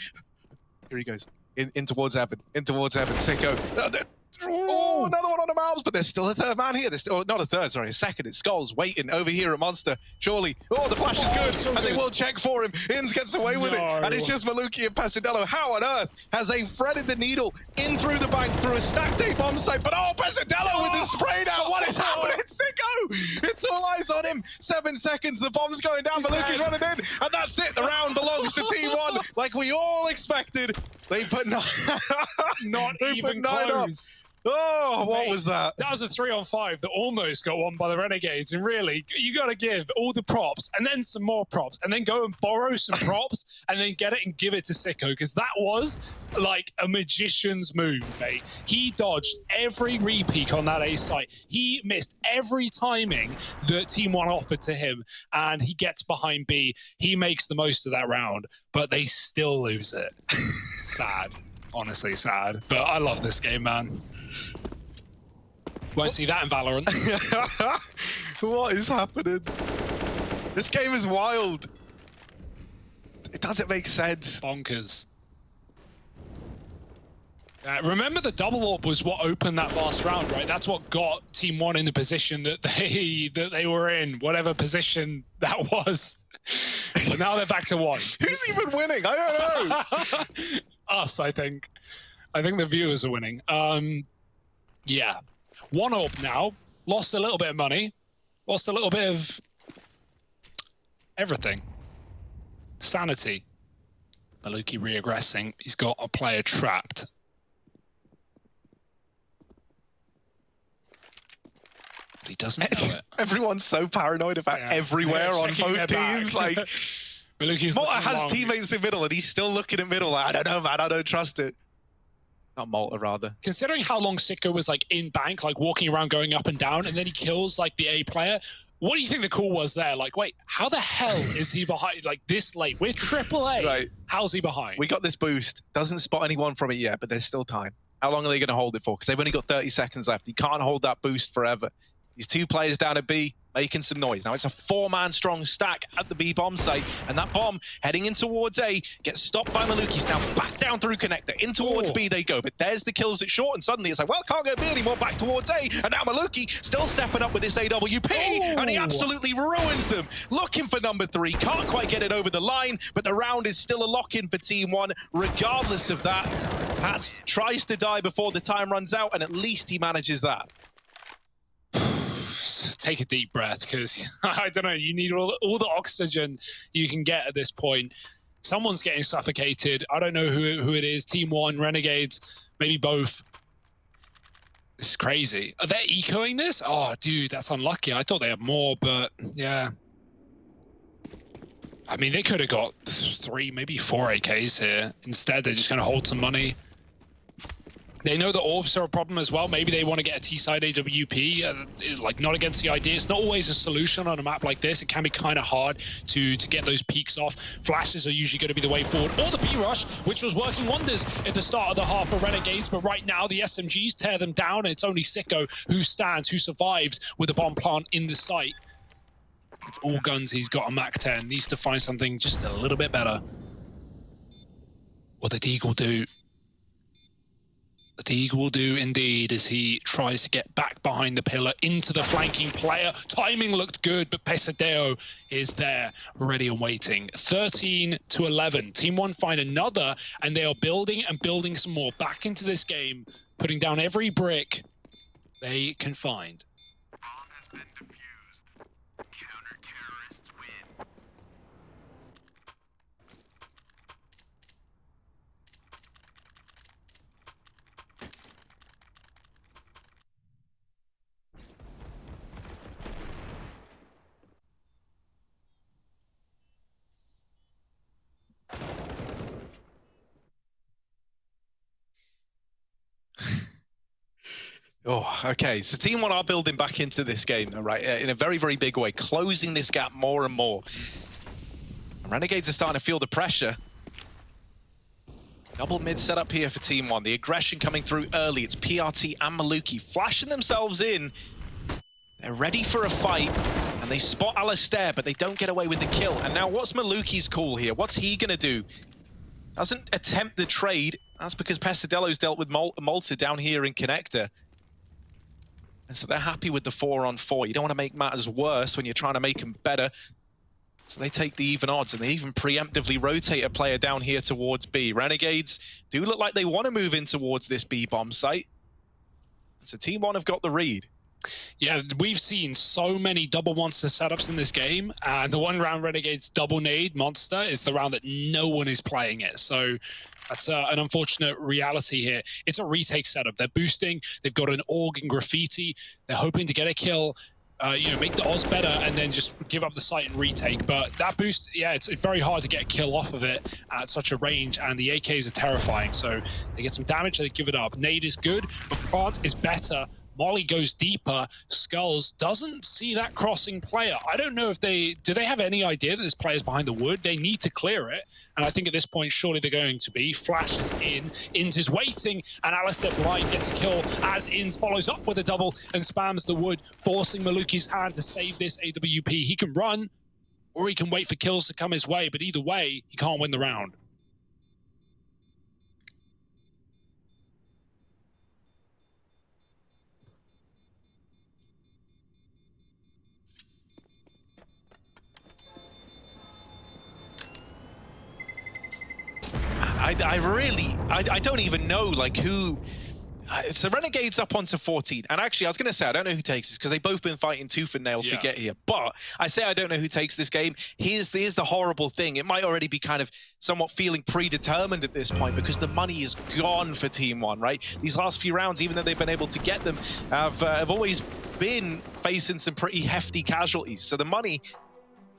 Here he goes. In towards Evan. In towards Evan. Sicko. Oh, another one on the mouths, but there's still a third man here. There's still, not a third, sorry, a second. It's Skulls waiting over here at Monster. Surely. Oh, the flash is good, so and they will check for him. Inns gets away with it, and it's just Maluki and Pesadello. How on earth has they threaded the needle in through the bank through a stacked A bomb site? But oh, Pesadello with the spray down. What is happening? Sicko! It's all eyes on him. 7 seconds. The bomb's going down. Maluki's running in, and that's it. The round belongs to TeamOne, like we all expected. They put not even close. Oh, what was that? That was a 3-on-5 that almost got won by the Renegades. And really, you got to give all the props and then some more props and then go and borrow some props and then get it and give it to Sicko, because that was like a magician's move, mate. He dodged every re-peek on that A site. He missed every timing that TeamOne offered to him, and he gets behind B. He makes the most of that round, but they still lose it. Sad. Honestly, sad. But I love this game, man. Won't see that in Valorant. What is happening? This game is wild. It doesn't make sense. Bonkers. Remember, the double orb was what opened that last round, right? That's what got TeamOne in the position that they were in, whatever position that was. But now they're back to 1. Who's even winning? I don't know. Us, I think. I think the viewers are winning. Yeah. 1 orb now. Lost a little bit of money. Lost a little bit of everything. Sanity. Maluki reaggressing. He's got a player trapped. But he doesn't know it. Everyone's so paranoid about everywhere on both teams. Like, Malta has teammates in middle and he's still looking at middle. I don't know, man. I don't trust it. Not Malta, rather. Considering how long Sicko was like in bank, like walking around, going up and down, and then he kills like the A player. What do you think the call was there? Like, wait, how the hell is he behind? Like this late, we're AAA. Right. How's he behind? We got this boost. Doesn't spot anyone from it yet, but there's still time. How long are they going to hold it for? Because they've only got 30 seconds left. You can't hold that boost forever. These 2 players down at B making some noise. Now it's a 4-man strong stack at the B bomb site, and that bomb heading in towards A gets stopped by Maluki's. Now back down through connector, in towards B they go, but there's the kills at short, and suddenly it's like, well, can't go B anymore, back towards A, and now Maluki still stepping up with this AWP, and he absolutely ruins them. Looking for number 3, can't quite get it over the line, but the round is still a lock-in for TeamOne. Regardless of that, Pats tries to die before the time runs out, and at least he manages that. Take a deep breath, because I don't know, you need all the oxygen you can get at this point. Someone's getting suffocated. I don't know who it is. TeamOne, Renegades, maybe both. This is crazy. Are they ecoing this? Oh, dude, that's unlucky. I thought they had more, but yeah. I mean, they could have got 3, maybe 4 AKs here. Instead, they're just going to hold some money. They know the orbs are a problem as well. Maybe they want to get a T-side AWP, like not against the idea. It's not always a solution on a map like this. It can be kind of hard to get those peaks off. Flashes are usually going to be the way forward. Or the B-rush, which was working wonders at the start of the half for Renegades. But right now, the SMGs tear them down. And it's only Sicko who stands, who survives with a bomb plant in the site. With all guns, he's got a MAC-10. Needs to find something just a little bit better. What the Deagle will do. The Deagle will do indeed as he tries to get back behind the pillar into the flanking player. Timing looked good, but Pesadeo is there, ready and waiting. 13-11. TeamOne find another, and they are building and building some more back into this game, putting down every brick they can find. Bomb has been defused. Counter-terrorists win. Oh, okay. So TeamOne are building back into this game, though, right? In a very, very big way, closing this gap more and more. And Renegades are starting to feel the pressure. Double mid setup here for TeamOne. The aggression coming through early. It's PRT and Maluki flashing themselves in. They're ready for a fight, and they spot Alistair, but they don't get away with the kill. And now what's Maluki's call here? What's he gonna do? Doesn't attempt the trade. That's because Pesadello's dealt with Malta down here in Connector. And so they're happy with the 4-on-4. You don't want to make matters worse when you're trying to make them better. So they take the even odds, and they even preemptively rotate a player down here towards B. Renegades do look like they want to move in towards this B bomb site. So TeamOne have got the read. Yeah, we've seen so many double monster setups in this game, and the one round Renegades double nade monster is the round that no one is playing it. So that's an unfortunate reality here. It's a retake setup. They're boosting. They've got an org and graffiti. They're hoping to get a kill, make the odds better, and then just give up the site and retake. But that boost, yeah, it's very hard to get a kill off of it at such a range, and the AKs are terrifying. So they get some damage, they give it up. Nade is good, but Plant is better. Molly goes deeper. Skulls doesn't see that crossing player. I don't know if do they have any idea that this player's behind the wood? They need to clear it. And I think at this point, surely they're going to be. Flashes in. Int is waiting. And Alistair Blind gets a kill as Int follows up with a double and spams the wood, forcing Maluki's hand to save this AWP. He can run, or he can wait for kills to come his way. But either way, he can't win the round. I don't even know, like, who... So Renegades up onto 14. And actually, I was going to say, I don't know who takes this, because they've both been fighting tooth and nail to get here. But I say I don't know who takes this game. Here's the horrible thing. It might already be kind of somewhat feeling predetermined at this point, because the money is gone for TeamOne, right? These last few rounds, even though they've been able to get them, have always been facing some pretty hefty casualties. So the money...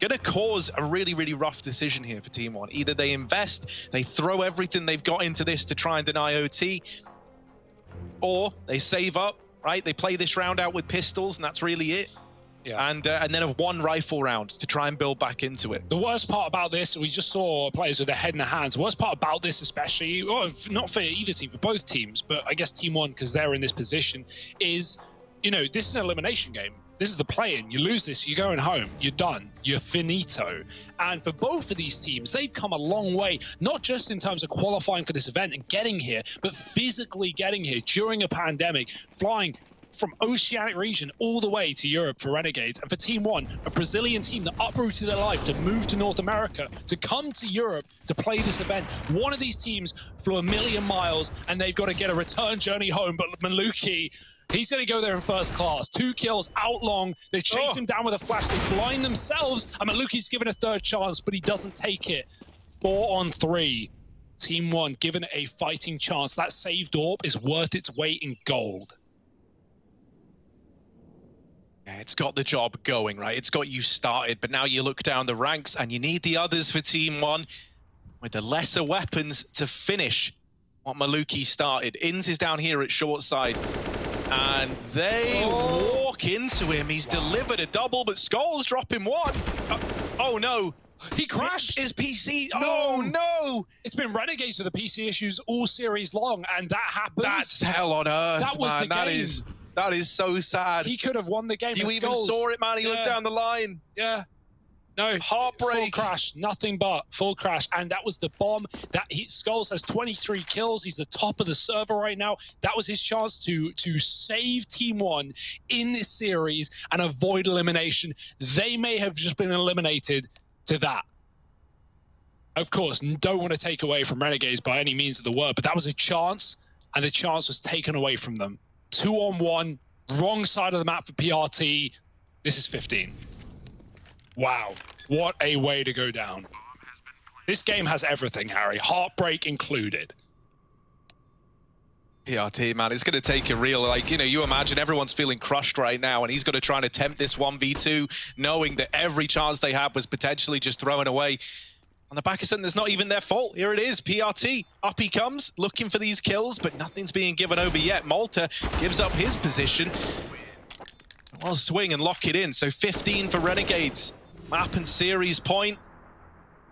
gonna cause a really, really rough decision here for TeamOne. Either they invest, they throw everything they've got into this to try and deny OT, or they save up, right? They play this round out with pistols, and that's really it. Yeah. And then a one rifle round to try and build back into it. The worst part about this, we just saw players with their head in their hands. The worst part about this especially, well, not for either team, for both teams, but I guess TeamOne, because they're in this position, is, this is an elimination game. This is the play-in. You lose this, you're going home. You're done. You're finito. And for both of these teams, they've come a long way, not just in terms of qualifying for this event and getting here, but physically getting here during a pandemic, flying from Oceanic region all the way to Europe for Renegades. And for TeamOne, a Brazilian team that uprooted their life to move to North America, to come to Europe to play this event. One of these teams flew 1,000,000 miles, and they've got to get a return journey home. But Maluki, he's going to go there in first class. 2 kills out long. They chase him down with a flash. They blind themselves. And Maluki's given a third chance, but he doesn't take it. 4-on-3. TeamOne given a fighting chance. That saved AWP is worth its weight in gold. Yeah, it's got the job going, right? It's got you started, but now you look down the ranks and you need the others for TeamOne with the lesser weapons to finish what Maluki started. Inns is down here at short side, and they walk into him. He's delivered a double, but Skull's dropping one. Oh no. He crashed his PC. Oh no! It's been Renegades with the PC issues all series long, and that happens. That's hell on earth. That was man. the game. That is so sad. He could have won the game. You even saw it, man. He looked down the line. Yeah. No. Heartbreak. Full crash. Nothing but full crash. And that was the bomb. Skulls has 23 kills. He's the top of the server right now. That was his chance to save TeamOne in this series and avoid elimination. They may have just been eliminated to that. Of course, don't want to take away from Renegades by any means of the word, but that was a chance, and the chance was taken away from them. 2-on-1, wrong side of the map for PRT. This is 15. Wow, what a way to go down. This game has everything, Harry, heartbreak included. PRT, man, it's going to take a real, you imagine everyone's feeling crushed right now, and he's got to try and attempt this 1v2, knowing that every chance they had was potentially just thrown away. On the back of something that's not even their fault. Here it is, PRT. Up he comes, looking for these kills, but nothing's being given over yet. Malta gives up his position. Well, swing and lock it in. So 15 for Renegades. Map and series point.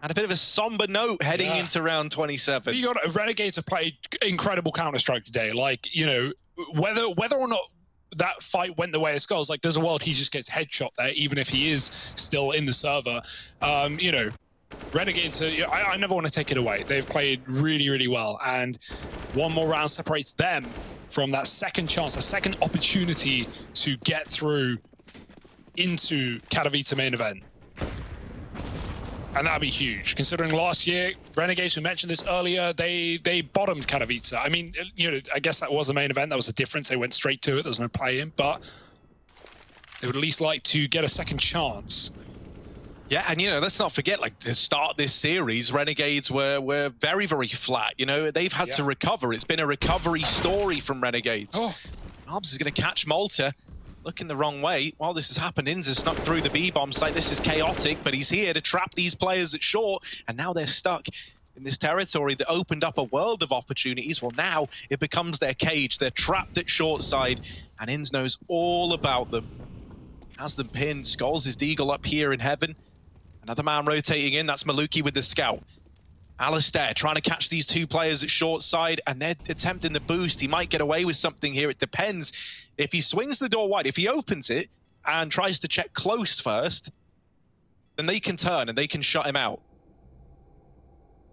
And a bit of a somber note heading into round 27. You got Renegades have played incredible Counter-Strike today. Like, you know, whether or not that fight went the way of Skulls, like there's a world he just gets headshot there, even if he is still in the server. You know, Renegades, I never want to take it away. They've played really, really well. And one more round separates them from that second chance, a second opportunity to get through into Katowice main event. And that'd be huge, considering last year, Renegades, we mentioned this earlier, they bottomed Katowice. I mean, you know, I guess that was the main event. That was the difference. They went straight to it. There was no play-in, but they would at least like to get a second chance. Yeah, and you know, let's not forget, like, to start this series, Renegades were very, very flat. You know, they've had to recover. It's been a recovery story from Renegades. Oh. Mobs is going to catch Malta. Looking the wrong way. While this has happened, Inza snuck through the B-bomb site. This is chaotic, but he's here to trap these players at short, and now they're stuck in this territory that opened up a world of opportunities. Well, now it becomes their cage. They're trapped at short side, and Inz knows all about them. Has them pinned. Skulls his Deagle up here in heaven. Another man rotating in. That's Maluki with the scout. Alistair trying to catch these two players at short side, and they're attempting the boost. He might get away with something here. It depends. If he swings the door wide, if he opens it and tries to check close first, then they can turn and they can shut him out.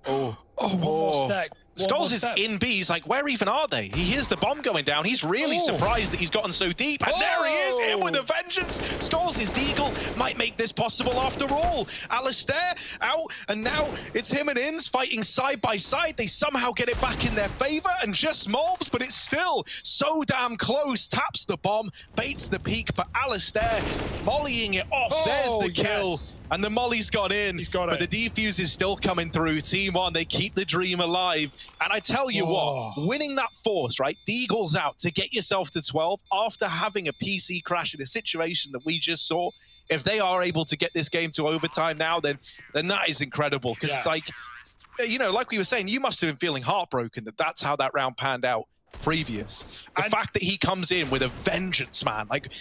Oh, one more stack. Skulls is in B. He's like, where even are they? He hears the bomb going down. He's really surprised that he's gotten so deep. And there he is, in with a vengeance. Skulls' Deagle might make this possible after all. Alistair out, and now it's him and Inz fighting side by side. They somehow get it back in their favor, and just mobs, but it's still so damn close. Taps the bomb, baits the peak, but Alistair mollying it off. There's the kill. Yes. And the molly's gone in, He's got but it. the defuse is still coming through. TeamOne, they keep the dream alive. And I tell you what, winning that force, right? Deagle's out to get yourself to 12 after having a PC crash in a situation that we just saw. If they are able to get this game to overtime now, then that is incredible. Because it's like, you know, like we were saying, you must have been feeling heartbroken that that's how that round panned out previous. The fact that he comes in with a vengeance, man, like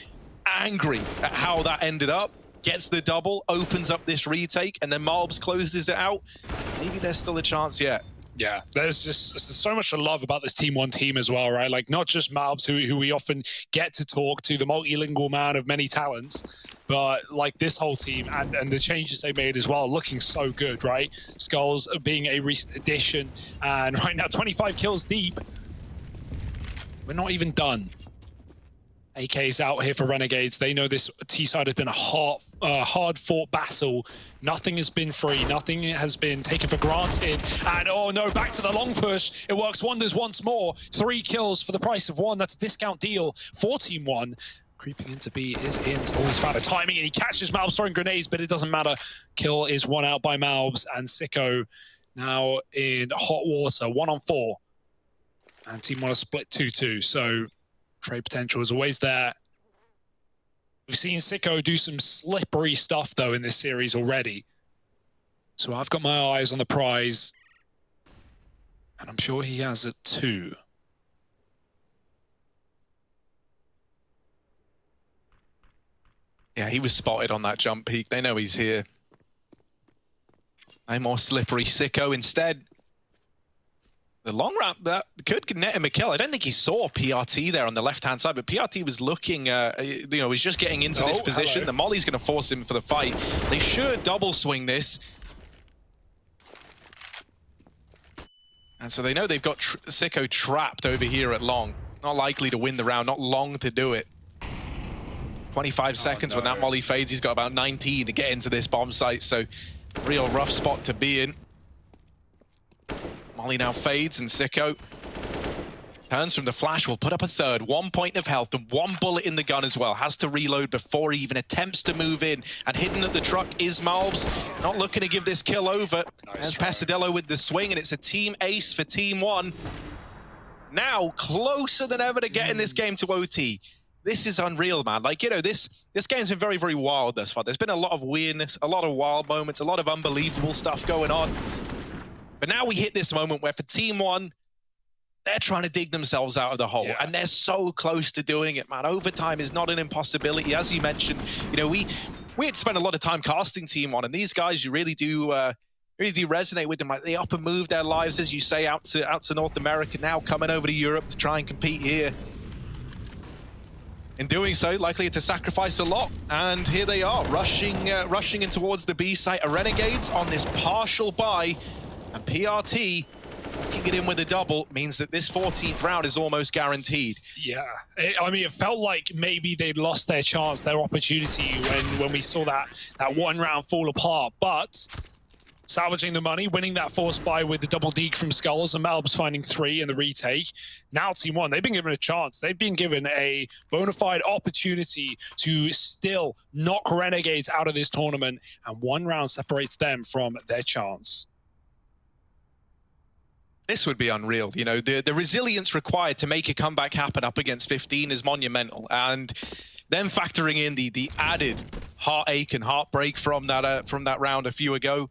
angry at how that ended up, gets the double, opens up this retake, and then Malbs closes it out. Maybe there's still a chance yet. Yeah, there's so much to love about this TeamOne team as well, right? Like, not just Malbs, who we often get to talk to, the multilingual man of many talents, but like this whole team and the changes they made as well, looking so good, right? Skulls being a recent addition, and right now 25 kills deep. We're not even done. AK's out here for Renegades. They know this T-side has been a hard-fought battle. Nothing has been free. Nothing has been taken for granted. And oh no, back to the long push. It works wonders once more. 3 kills for the price of 1. That's a discount deal for TeamOne. Creeping into B is Inz. Always found a timing, and he catches Malbs throwing grenades, but it doesn't matter. Kill is won out by Malbs, and Sicko now in hot water, 1-on-4. And TeamOne has split 2-2. So trade potential is always there. We've seen Sicko do some slippery stuff, though, in this series already. So I've got my eyes on the prize. And I'm sure he has a 2. Yeah, he was spotted on that jump peak. They know he's here. No more slippery Sicko. Instead, the long ramp, that could net him a kill. I don't think he saw PRT there on the left-hand side, but PRT was looking, you know, he's just getting into this position. Hello. The molly's going to force him for the fight. They should double swing this. And so they know they've got Sicko trapped over here at long. Not likely to win the round, not long to do it. 25 seconds when that molly fades. He's got about 19 to get into this bomb site, so real rough spot to be in. Molly now fades, and Sicko turns from the flash, will put up a third. 1 point of health and 1 bullet in the gun as well. Has to reload before he even attempts to move in. And hidden at the truck is Malbs. Not looking to give this kill over. There's Pesadello with the swing, and it's a team ace for TeamOne. Now closer than ever to getting this game to OT. this is unreal, man. Like, you know, this game's been very, very wild thus far. There's been a lot of weirdness, a lot of wild moments, a lot of unbelievable stuff going on. But now we hit this moment where for TeamOne, they're trying to dig themselves out of the hole, and they're so close to doing it, man. Overtime is not an impossibility. As you mentioned, you know, we had spent a lot of time casting TeamOne, and these guys, you really do resonate with them. Like, they up and move their lives, as you say, out to North America, now coming over to Europe to try and compete here. In doing so, likely to sacrifice a lot, and here they are, rushing in towards the B site. A Renegades on this partial buy, and PRT locking it in with a double means that this 14th round is almost guaranteed. Yeah, I mean, it felt like maybe they'd lost their chance, their opportunity when we saw that one round fall apart, but salvaging the money, winning that force buy with the double deke from Skulls, and Malbs finding 3 in the retake. Now TeamOne, they've been given a chance. They've been given a bona fide opportunity to still knock Renegades out of this tournament, and one round separates them from their chance. This would be unreal. You know, the resilience required to make a comeback happen up against 15 is monumental. And then factoring in the added heartache and heartbreak from that round a few ago,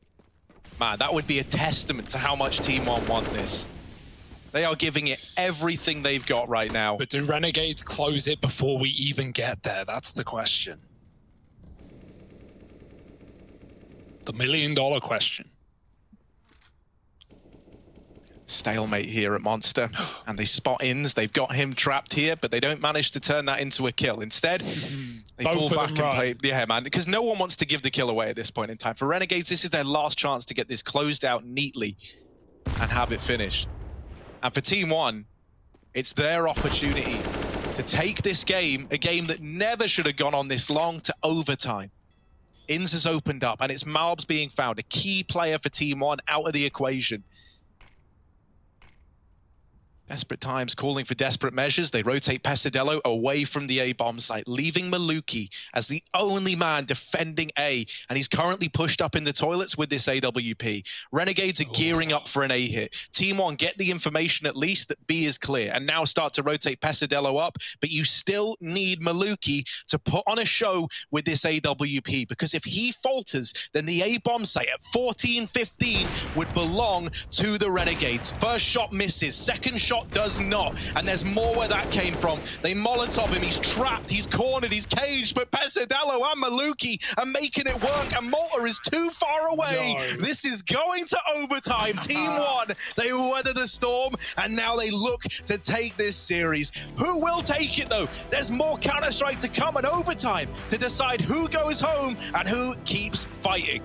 man, that would be a testament to how much TeamOne want this. They are giving it everything they've got right now. But do Renegades close it before we even get there? That's the question. The million-dollar question. Stalemate here at Monster, and they spot Ins. They've got him trapped here, but they don't manage to turn that into a kill. Instead, they fall back and play. Yeah, man, because no one wants to give the kill away at this point in time. For Renegades, this is their last chance to get this closed out neatly and have it finished. And for TeamOne, it's their opportunity to take this game, a game that never should have gone on this long, to overtime. Ins has opened up, and it's Malbs being found, a key player for TeamOne, out of the equation. Desperate times calling for desperate measures. They rotate Pesadello away from the A-bomb site, leaving Maluki as the only man defending A, and he's currently pushed up in the toilets with this AWP. Renegades are gearing up for an A hit. TeamOne get the information at least that B is clear, and now start to rotate Pesadello up, but you still need Maluki to put on a show with this AWP, because if he falters, then the A-bomb site at 14-15 would belong to the Renegades. First shot misses, second shot does not, and there's more where that came from. They Molotov him, he's trapped, he's cornered, he's caged, but Pesadello and Maluki are making it work, and Malta is too far away. No. This is going to overtime. TeamOne, they weather the storm, and now they look to take this series. Who will take it, though? There's more Counter-Strike to come in overtime to decide who goes home and who keeps fighting.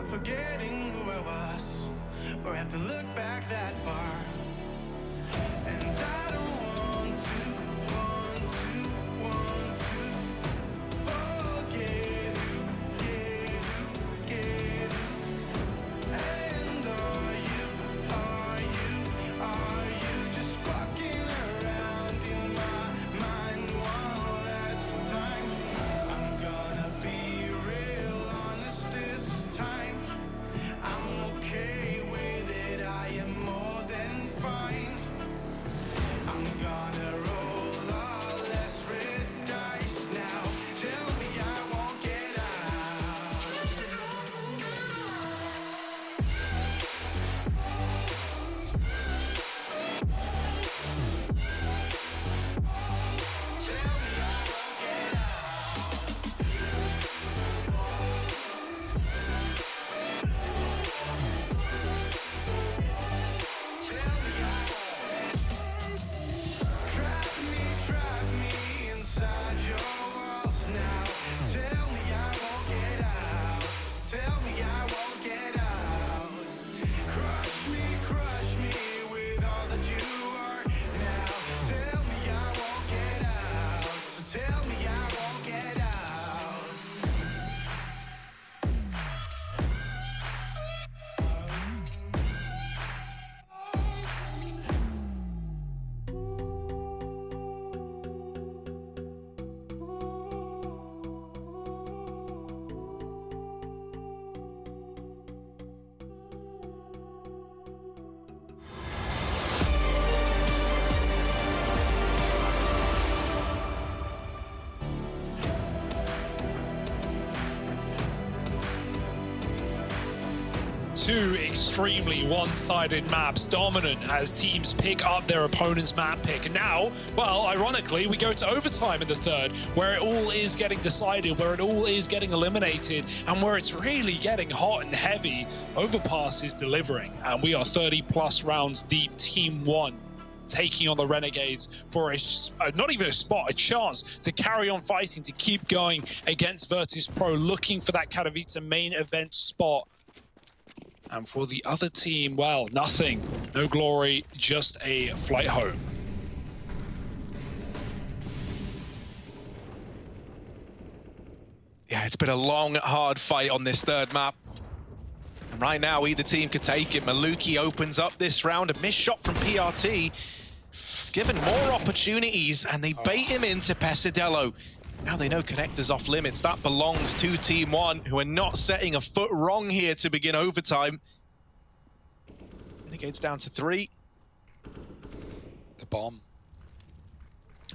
Forgetting who I was, or have to look back that far. And I don't want to forget who, get who. And are you just fucking around in my mind? two extremely one-sided maps dominant as teams pick up their opponent's map pick. And now, well, ironically, we go to overtime in the third, where it all is getting decided, where it all is getting eliminated, and where it's really getting hot and heavy. Overpass is delivering, and we are 30+ rounds deep. TeamOne taking on the Renegades for not even a spot, a chance to carry on fighting, to keep going against Virtus Pro, looking for that Katowice main event spot. And for the other team, well, nothing. No glory, just a flight home. Yeah, it's been a long, hard fight on this third map. And right now, either team could take it. Maluki opens up this round. A missed shot from PRT. It's given more opportunities, and they bait him into Pesadello. Now they know Connector's off limits. That belongs to TeamOne, who are not setting a foot wrong here to begin overtime. Renegades down to 3. The bomb.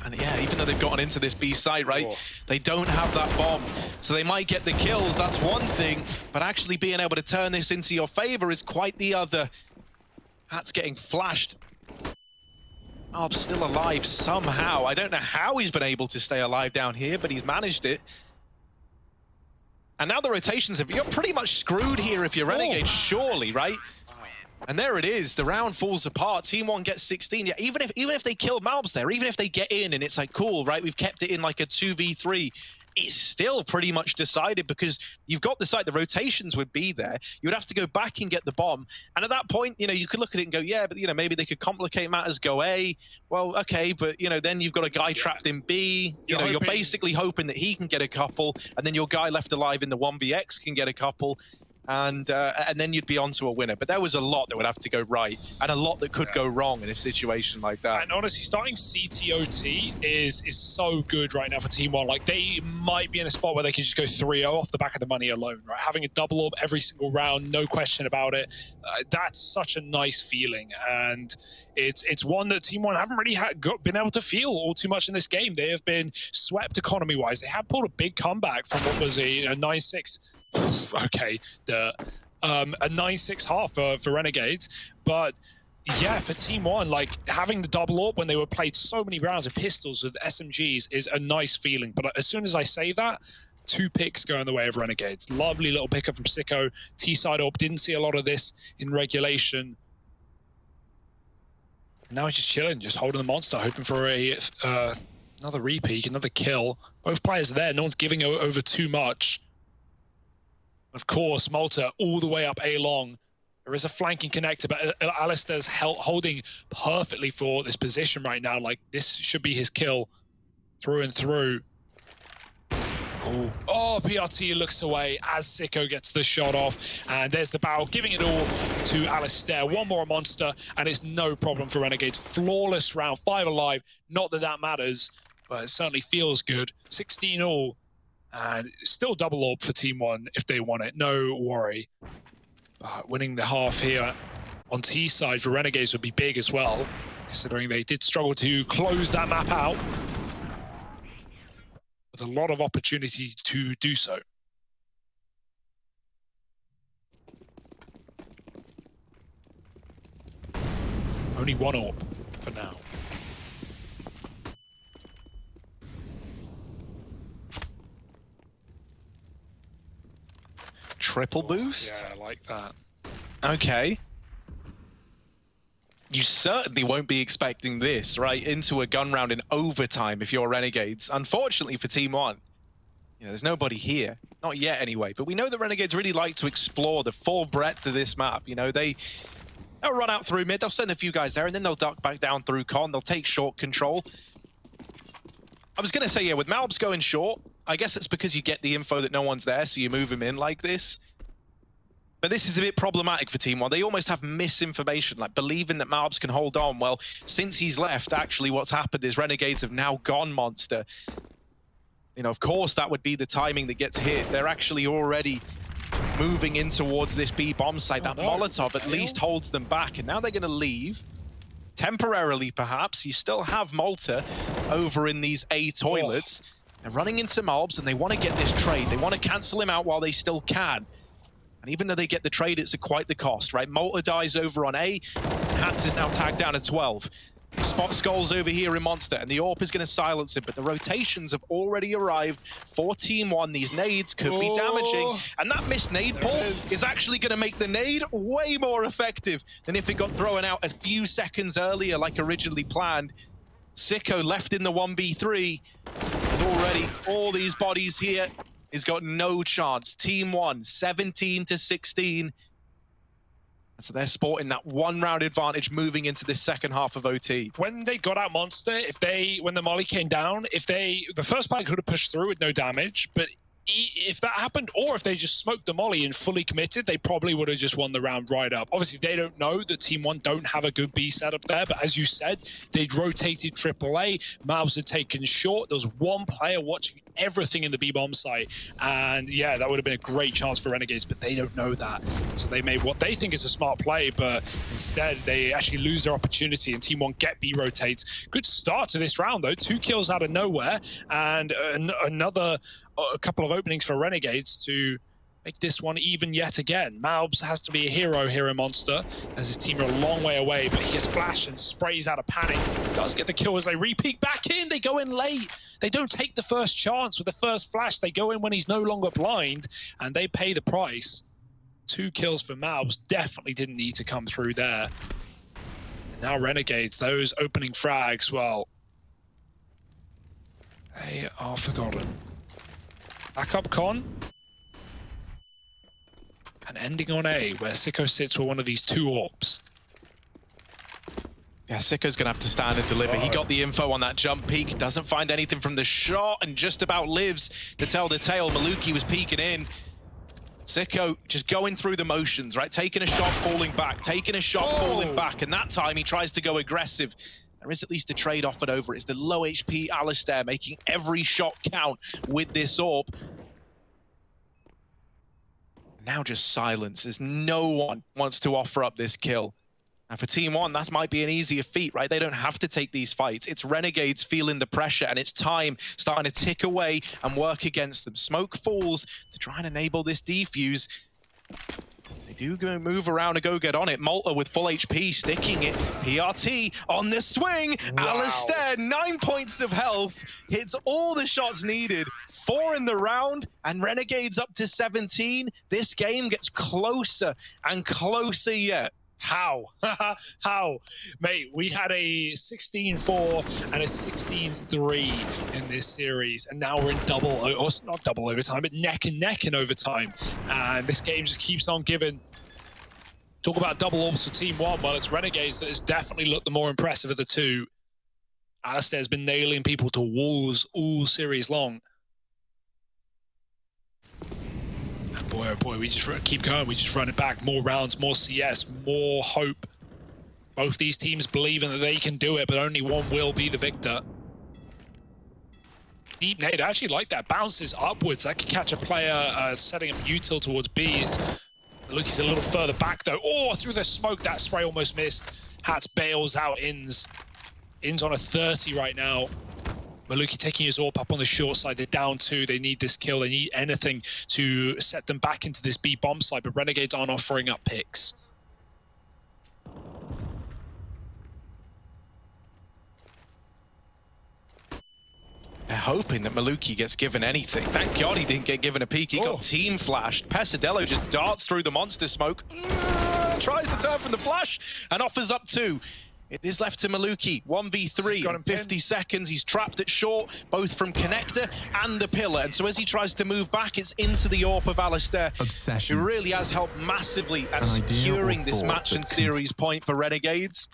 And yeah, even though they've gotten into this B site, right, they don't have that bomb. So they might get the kills, that's one thing, but actually being able to turn this into your favor is quite the other. Hat's getting flashed. Alb's still alive somehow. I don't know how he's been able to stay alive down here, but he's managed it. And now the rotations have... You're pretty much screwed here if you're Renegades, surely, right? And there it is. The round falls apart. TeamOne gets 16. Yeah, even if they kill Malbs there, even if they get in and it's like, cool, right? We've kept it in like a 2v3. It's still pretty much decided because you've got the site. The rotations would be there. You would have to go back and get the bomb. And at that point, you know, you could look at it and go, yeah, but, you know, maybe they could complicate matters, go A. Well, okay, but, you know, then you've got a guy trapped in B. You're basically hoping that he can get a couple, and then your guy left alive in the 1vx can get a couple. And then you'd be onto a winner. But there was a lot that would have to go right, and a lot that could go wrong in a situation like that. And honestly, starting CTOT is so good right now for TeamOne. Like, they might be in a spot where they can just go 3-0 off the back of the money alone, right? Having a double orb every single round, no question about it. That's such a nice feeling, and it's one that TeamOne haven't really been able to feel all too much in this game. They have been swept economy-wise. They have pulled a big comeback from what was a 9-6. Okay, a 9-6 half for Renegades, but yeah, for TeamOne, like having the double orb when they were played so many rounds of pistols with SMGs is a nice feeling. But as soon as I say that, 2 picks go in the way of Renegades. Lovely little pickup from Sicko. T-side orb, didn't see a lot of this in regulation. And now he's just chilling, just holding the monster, hoping for a another repeat, another kill. Both players are there, no one's giving over too much. Of course, Malta all the way up A long. There is a flanking connector, but Alistair's holding perfectly for this position right now. Like, this should be his kill through and through. Oh, PRT looks away as Sicko gets the shot off. And there's the barrel, giving it all to Alistair. One more monster, and it's no problem for Renegades. Flawless round, 5 alive. Not that that matters, but it certainly feels good. 16 all. And still double orb for TeamOne if they want it, no worry. But winning the half here on T side for Renegades would be big as well, considering they did struggle to close that map out. With a lot of opportunity to do so. Only 1 orb for now. Triple boost? Yeah, I like that. Okay. You certainly won't be expecting this, right? Into a gun round in overtime if you're Renegades. Unfortunately for TeamOne, you know, there's nobody here. Not yet anyway. But we know the Renegades really like to explore the full breadth of this map. You know, they'll run out through mid, they'll send a few guys there, and then they'll duck back down through con. They'll take short control. I was going to say, yeah, with Malbs going short, I guess it's because you get the info that no one's there, so you move him in like this. But this is a bit problematic for TeamOne. They almost have misinformation, like believing that Malbs can hold on. Well, since he's left, actually what's happened is Renegades have now gone monster. You know, of course that would be the timing that gets hit. They're actually already moving in towards this B bomb site. That Molotov at least holds them back, and now they're going to leave. Temporarily, perhaps. You still have Malta over in these A toilets. They're running into Malbs, and they want to get this trade. They want to cancel him out while they still can. And even though they get the trade, it's at quite the cost, right? Malta dies over on A, Hats is now tagged down at 12. Spot Skulls over here in Monster, and the AWP is going to silence him, but the rotations have already arrived for TeamOne. These nades could be damaging, and that missed nade pull is actually going to make the nade way more effective than if it got thrown out a few seconds earlier like originally planned. Sicko left in the 1v3, and already all these bodies here. He's got no chance. TeamOne, 17-16. So they're sporting that one-round advantage moving into this second half of OT. When they got out Monster, when the molly came down, the first player could have pushed through with no damage, but if that happened, or if they just smoked the molly and fully committed, they probably would have just won the round right up. Obviously, they don't know that TeamOne don't have a good B setup there, but as you said, they'd rotated AAA, Mavs had taken short, there was one player watching everything in the B-bomb site, and yeah, that would have been a great chance for Renegades, but they don't know that. So they made what they think is a smart play, but instead they actually lose their opportunity, and TeamOne get B rotates. Good start to this round though, 2 kills out of nowhere, and a couple of openings for Renegades to make this one even yet again. Malbs has to be a hero here in Monster, as his team are a long way away, but he gets flashed and sprays out of panic. Does get the kill as they re-peek back in. They go in late. They don't take the first chance with the first flash. They go in when he's no longer blind, and they pay the price. 2 kills for Malbs. Definitely didn't need to come through there. And now Renegades, those opening frags, well, they are forgotten. Back up Con. And ending on A, where Sicko sits with one of these 2 AWPs. Yeah, Sicko's going to have to stand and deliver. He got the info on that jump peek, doesn't find anything from the shot, and just about lives to tell the tale. Maluki was peeking in. Sicko just going through the motions, right? Taking a shot, falling back, taking a shot, falling back, and that time he tries to go aggressive. There is at least a trade offered over it. It's the low HP Alistair making every shot count with this AWP. Now just silence, as no one wants to offer up this kill. And for TeamOne, that might be an easier feat, right? They don't have to take these fights. It's Renegades feeling the pressure, and it's time starting to tick away and work against them. Smoke falls to try and enable this defuse. They do go move around and go get on it. Malta with full HP, sticking it. PRT on the swing. Wow. Alistair, 9 points of health. Hits all the shots needed. 4 in the round, and Renegades up to 17. This game gets closer and closer yet. How? How? Mate, we had a 16-4 and a 16-3 in this series, and now we're in not double overtime, but neck and neck in overtime. And this game just keeps on giving. Talk about double AWPs for TeamOne. Well, it's Renegades that has definitely looked the more impressive of the 2. Alistair's been nailing people to walls all series long. Boy, oh boy, we just keep going. We just run it back. More rounds, more CS, more hope. Both these teams believing that they can do it, but only one will be the victor. Deep nade, I actually like that. Bounces upwards. That could catch a player setting up util towards B. Luki's a little further back, though. Oh, through the smoke, that spray almost missed. Hats bails out Ins. Ins on a 30 right now. Maluki taking his AWP up on the short side. They're down 2. They need this kill. They need anything to set them back into this B bomb side, but Renegades aren't offering up picks. They're hoping that Maluki gets given anything. Thank God he didn't get given a peek. He got team flashed. Pesadello just darts through the monster smoke. Tries to turn from the flash and offers up 2. It is left to Maluki, 1v3, 50 seconds. He's trapped at short, both from connector and the pillar. And so as he tries to move back, it's into the AWP of Alistair, who really has helped massively at securing this match and series point for Renegades.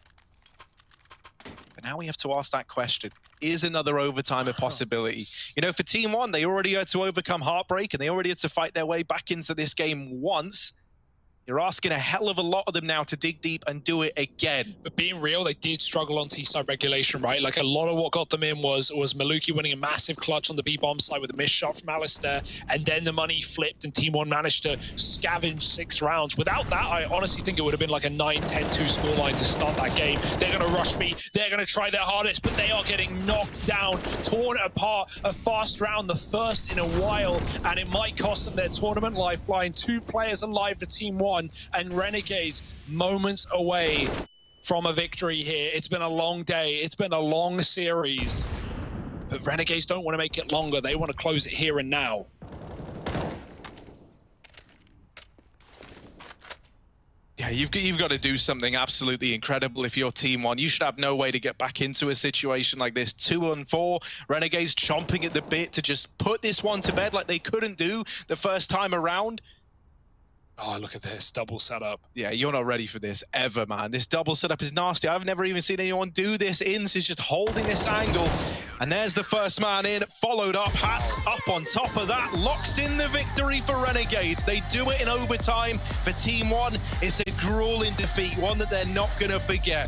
But now we have to ask that question. Is another overtime a possibility? You know, for TeamOne, they already had to overcome heartbreak, and they already had to fight their way back into this game once. You're asking a hell of a lot of them now to dig deep and do it again. But being real, they did struggle on T-side regulation, right? Like a lot of what got them in was Maluki winning a massive clutch on the B-bomb side with a missed shot from Alistair, and then the money flipped and TeamOne managed to scavenge 6 rounds. Without that, I honestly think it would have been like a 9-10-2 scoreline to start that game. They're going to rush me, they're going to try their hardest, but they are getting knocked down, torn apart. A fast round, the first in a while, and it might cost them their tournament lifeline. 2 players alive for TeamOne, and Renegades moments away from a victory here. It's been a long day, it's been a long series, but Renegades don't want to make it longer. They want to close it here and now. Yeah, you've got to do something absolutely incredible if you're TeamOne. You should have no way to get back into a situation like this. 2-4, Renegades chomping at the bit to just put this one to bed like they couldn't do the first time around. Oh, look at this double setup. Yeah, you're not ready for this ever, man. This double setup is nasty. I've never even seen anyone do this. Inns is just holding this angle. And there's the first man in, followed up, Hats up on top of that, locks in the victory for Renegades. They do it in overtime. For TeamOne, it's a grueling defeat, one that they're not going to forget.